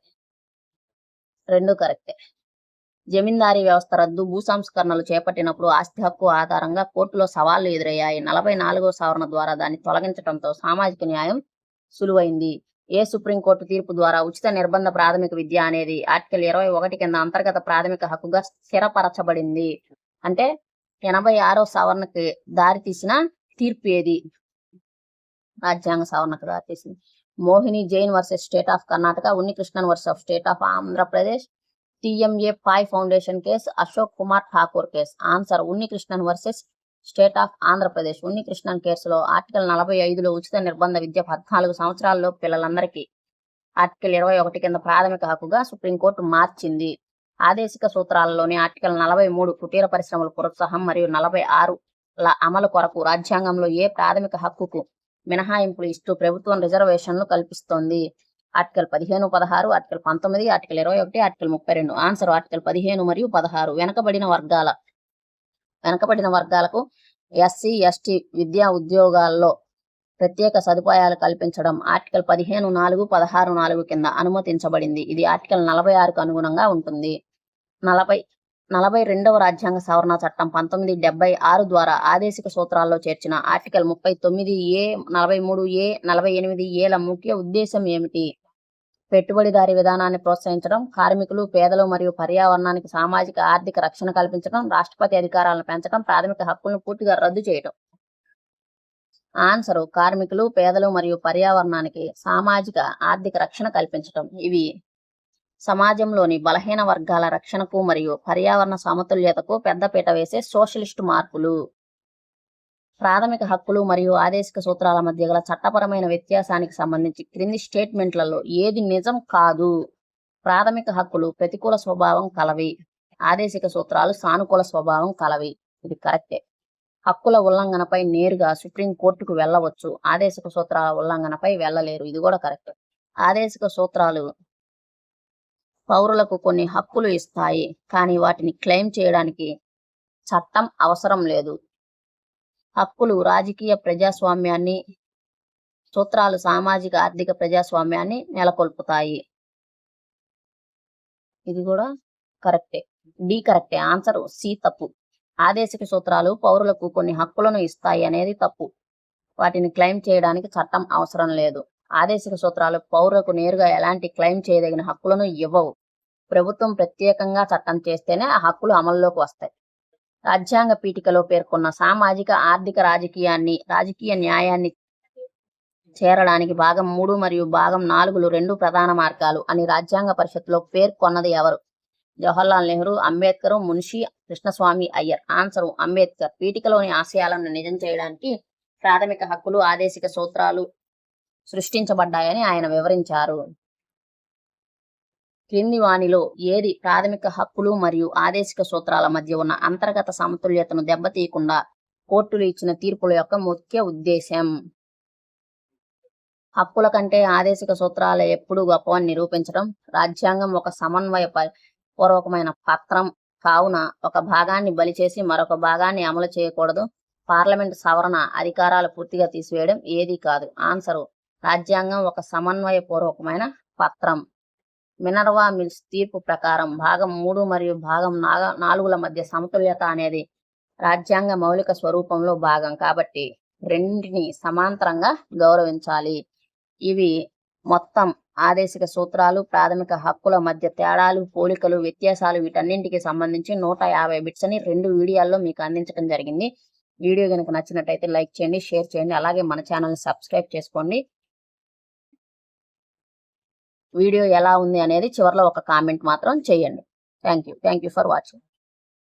జమీందారీ వ్యవస్థ రద్దు, భూ సంస్కరణలు చేపట్టినప్పుడు ఆస్తి హక్కు ఆధారంగా కోర్టులో సవాళ్లు ఎదురయ్యాయి. 44వ సవరణ ద్వారా దాన్ని తొలగించడంతో సామాజిక న్యాయం సులువైంది. ఏ సుప్రీంకోర్టు తీర్పు ద్వారా ఉచిత నిర్బంధ ప్రాథమిక విద్య అనేది ఆర్టికల్ 21 కింద అంతర్గత ప్రాథమిక హక్కుగా స్థిరపరచబడింది? అంటే 86వ సవరణకి దారితీసిన తీర్పు ఏది? రాజ్యాంగ సవరణకు దారితీసింది. Mohini Jain versus state of Karnataka, Unnikrishnan versus state of Andhra Pradesh, TMA Pai foundation case, Ashok Kumar Thakur case. Answer Unnikrishnan versus state of Andhra Pradesh. Unnikrishnan కేసులో ఆర్టికల్ 45లో ఉచిత నిర్బంధ విద్య 14 సంవత్సరాల్లో పిల్లలందరికీ ఆర్టికల్ 21 కింద ప్రాథమిక హక్కుగా సుప్రీంకోర్టు మార్చింది. ఆదేశిక సూత్రాలలోని ఆర్టికల్ 43 కుటీర పరిశ్రమల ప్రోత్సాహం మరియు 46ల అమలు కొరకు రాజ్యాంగంలో ఏ ప్రాథమిక హక్కుకు మినహాయింపులు ఇస్తూ ప్రభుత్వం రిజర్వేషన్లు కల్పిస్తోంది? Article 15, 16, article 19, article 21, article 32. Answer article 15 మరియు 16. వెనకబడిన వర్గాలకు ఎస్సీ ఎస్టీ విద్యా ఉద్యోగాల్లో ప్రత్యేక సదుపాయాలు కల్పించడం ఆర్టికల్ 15(4), 16(4) కింద అనుమతించబడింది. ఇది ఆర్టికల్ 46కు అనుగుణంగా ఉంటుంది. 42వ రాజ్యాంగ సవరణ చట్టం 1976 ద్వారా ఆదేశిక సూత్రాల్లో చేర్చిన ఆర్టికల్ 39A, 43A, 48Aల ముఖ్య ఉద్దేశం ఏమిటి? పెట్టుబడిదారీ విధానాన్ని ప్రోత్సహించడం, కార్మికులు, పేదలు మరియు పర్యావరణానికి సామాజిక ఆర్థిక రక్షణ కల్పించడం, రాష్ట్రపతి అధికారాలను పెంచడం, ప్రాథమిక హక్కులను పూర్తిగా రద్దు చేయడం. ఆన్సరు కార్మికులు, పేదలు మరియు పర్యావరణానికి సామాజిక ఆర్థిక రక్షణ కల్పించడం. ఇవి సమాజంలోని బలహీన వర్గాల రక్షణకు మరియు పర్యావరణ సమతుల్యతకు పెద్దపీట వేసే సోషలిస్టు మార్పులు. ప్రాథమిక హక్కులు మరియు ఆదేశిక సూత్రాల మధ్య గల చట్టపరమైన వ్యత్యాసానికి సంబంధించి క్రింది స్టేట్మెంట్లలో ఏది నిజం కాదు? ప్రాథమిక హక్కులు ప్రతికూల స్వభావం కలవి, ఆదేశిక సూత్రాలు సానుకూల స్వభావం కలవి. ఇది కరెక్టే. హక్కుల ఉల్లంఘనపై నేరుగా సుప్రీంకోర్టుకు వెళ్ళవచ్చు, ఆదేశిక సూత్రాల ఉల్లంఘనపై వెళ్ళలేరు. ఇది కూడా కరెక్ట్. ఆదేశిక సూత్రాలు పౌరులకు కొన్ని హక్కులు ఇస్తాయి, కానీ వాటిని క్లెయిమ్ చేయడానికి చట్టం అవసరం లేదు. హక్కులు రాజకీయ ప్రజాస్వామ్యాన్ని, సూత్రాలు సామాజిక ఆర్థిక ప్రజాస్వామ్యాన్ని నెలకొల్పుతాయి. ఇది కూడా కరెక్టే. డి కరెక్టే. ఆన్సర్ సి తప్పు. ఆదేశిక సూత్రాలు పౌరులకు కొన్ని హక్కులను ఇస్తాయి అనేది తప్పు. వాటిని క్లెయిమ్ చేయడానికి చట్టం అవసరం లేదు. ఆదేశిక సూత్రాలు పౌరులకు నేరుగా ఎలాంటి క్లెయిమ్ చేయదగిన హక్కులను ఇవ్వవు. ప్రభుత్వం ప్రత్యేకంగా చట్టం చేస్తేనే ఆ హక్కులు అమల్లోకి వస్తాయి. రాజ్యాంగ పీఠికలో పేర్కొన్న సామాజిక, ఆర్థిక, రాజకీయ న్యాయాన్ని చేరడానికి భాగం 3 మరియు భాగం 4లు 2 ప్రధాన మార్గాలు అని రాజ్యాంగ పరిషత్తులో పేర్కొన్నది ఎవరు? జవహర్లాల్ నెహ్రూ, అంబేద్కర్, మున్షి కృష్ణస్వామి అయ్యర్. ఆన్సర్ అంబేద్కర్. పీఠికలోని ఆశయాలను నిజం చేయడానికి ప్రాథమిక హక్కులు, ఆదేశిక సూత్రాలు సృష్టించబడ్డాయని ఆయన వివరించారు. క్రింది వానిలో ఏది ప్రాథమిక హక్కులు మరియు ఆదేశిక సూత్రాల మధ్య ఉన్న అంతర్గత సమతుల్యతను దెబ్బతీయకుండా కోర్టులు ఇచ్చిన తీర్పుల యొక్క ముఖ్య ఉద్దేశం? హక్కుల కంటే ఆదేశిక సూత్రాలు ఎప్పుడూ గొప్పవని నిరూపించడం. రాజ్యాంగం ఒక సమన్వయ పూర్వకమైన పత్రం కావున ఒక భాగాన్ని బలిచేసి మరొక భాగాన్ని అమలు చేయకూడదు. పార్లమెంటు సవరణ అధికారాలు పూర్తిగా తీసివేయడం. ఏది కాదు. ఆన్సరు రాజ్యాంగం ఒక సమన్వయ పూర్వకమైన పత్రం. మినర్వా మిల్స్ తీర్పు ప్రకారం భాగం 3 మరియు భాగం 4ల మధ్య సమతుల్యత అనేది రాజ్యాంగ మౌలిక స్వరూపంలో భాగం కాబట్టి రెండింటిని సమాంతరంగా గౌరవించాలి. ఇవి మొత్తం ఆదేశిక సూత్రాలు, ప్రాథమిక హక్కుల మధ్య తేడాలు, పోలికలు, వ్యత్యాసాలు వీటన్నింటికి సంబంధించి 150 బిట్స్ అని 2 వీడియోల్లో మీకు అందించడం జరిగింది. వీడియో కనుక నచ్చినట్టయితే లైక్ చేయండి, షేర్ చేయండి, అలాగే మన ఛానల్ని సబ్స్క్రైబ్ చేసుకోండి. వీడియో ఎలా ఉంది అనేది చివరిలో ఒక కామెంట్ మాత్రం చేయండి. Thank you for watching.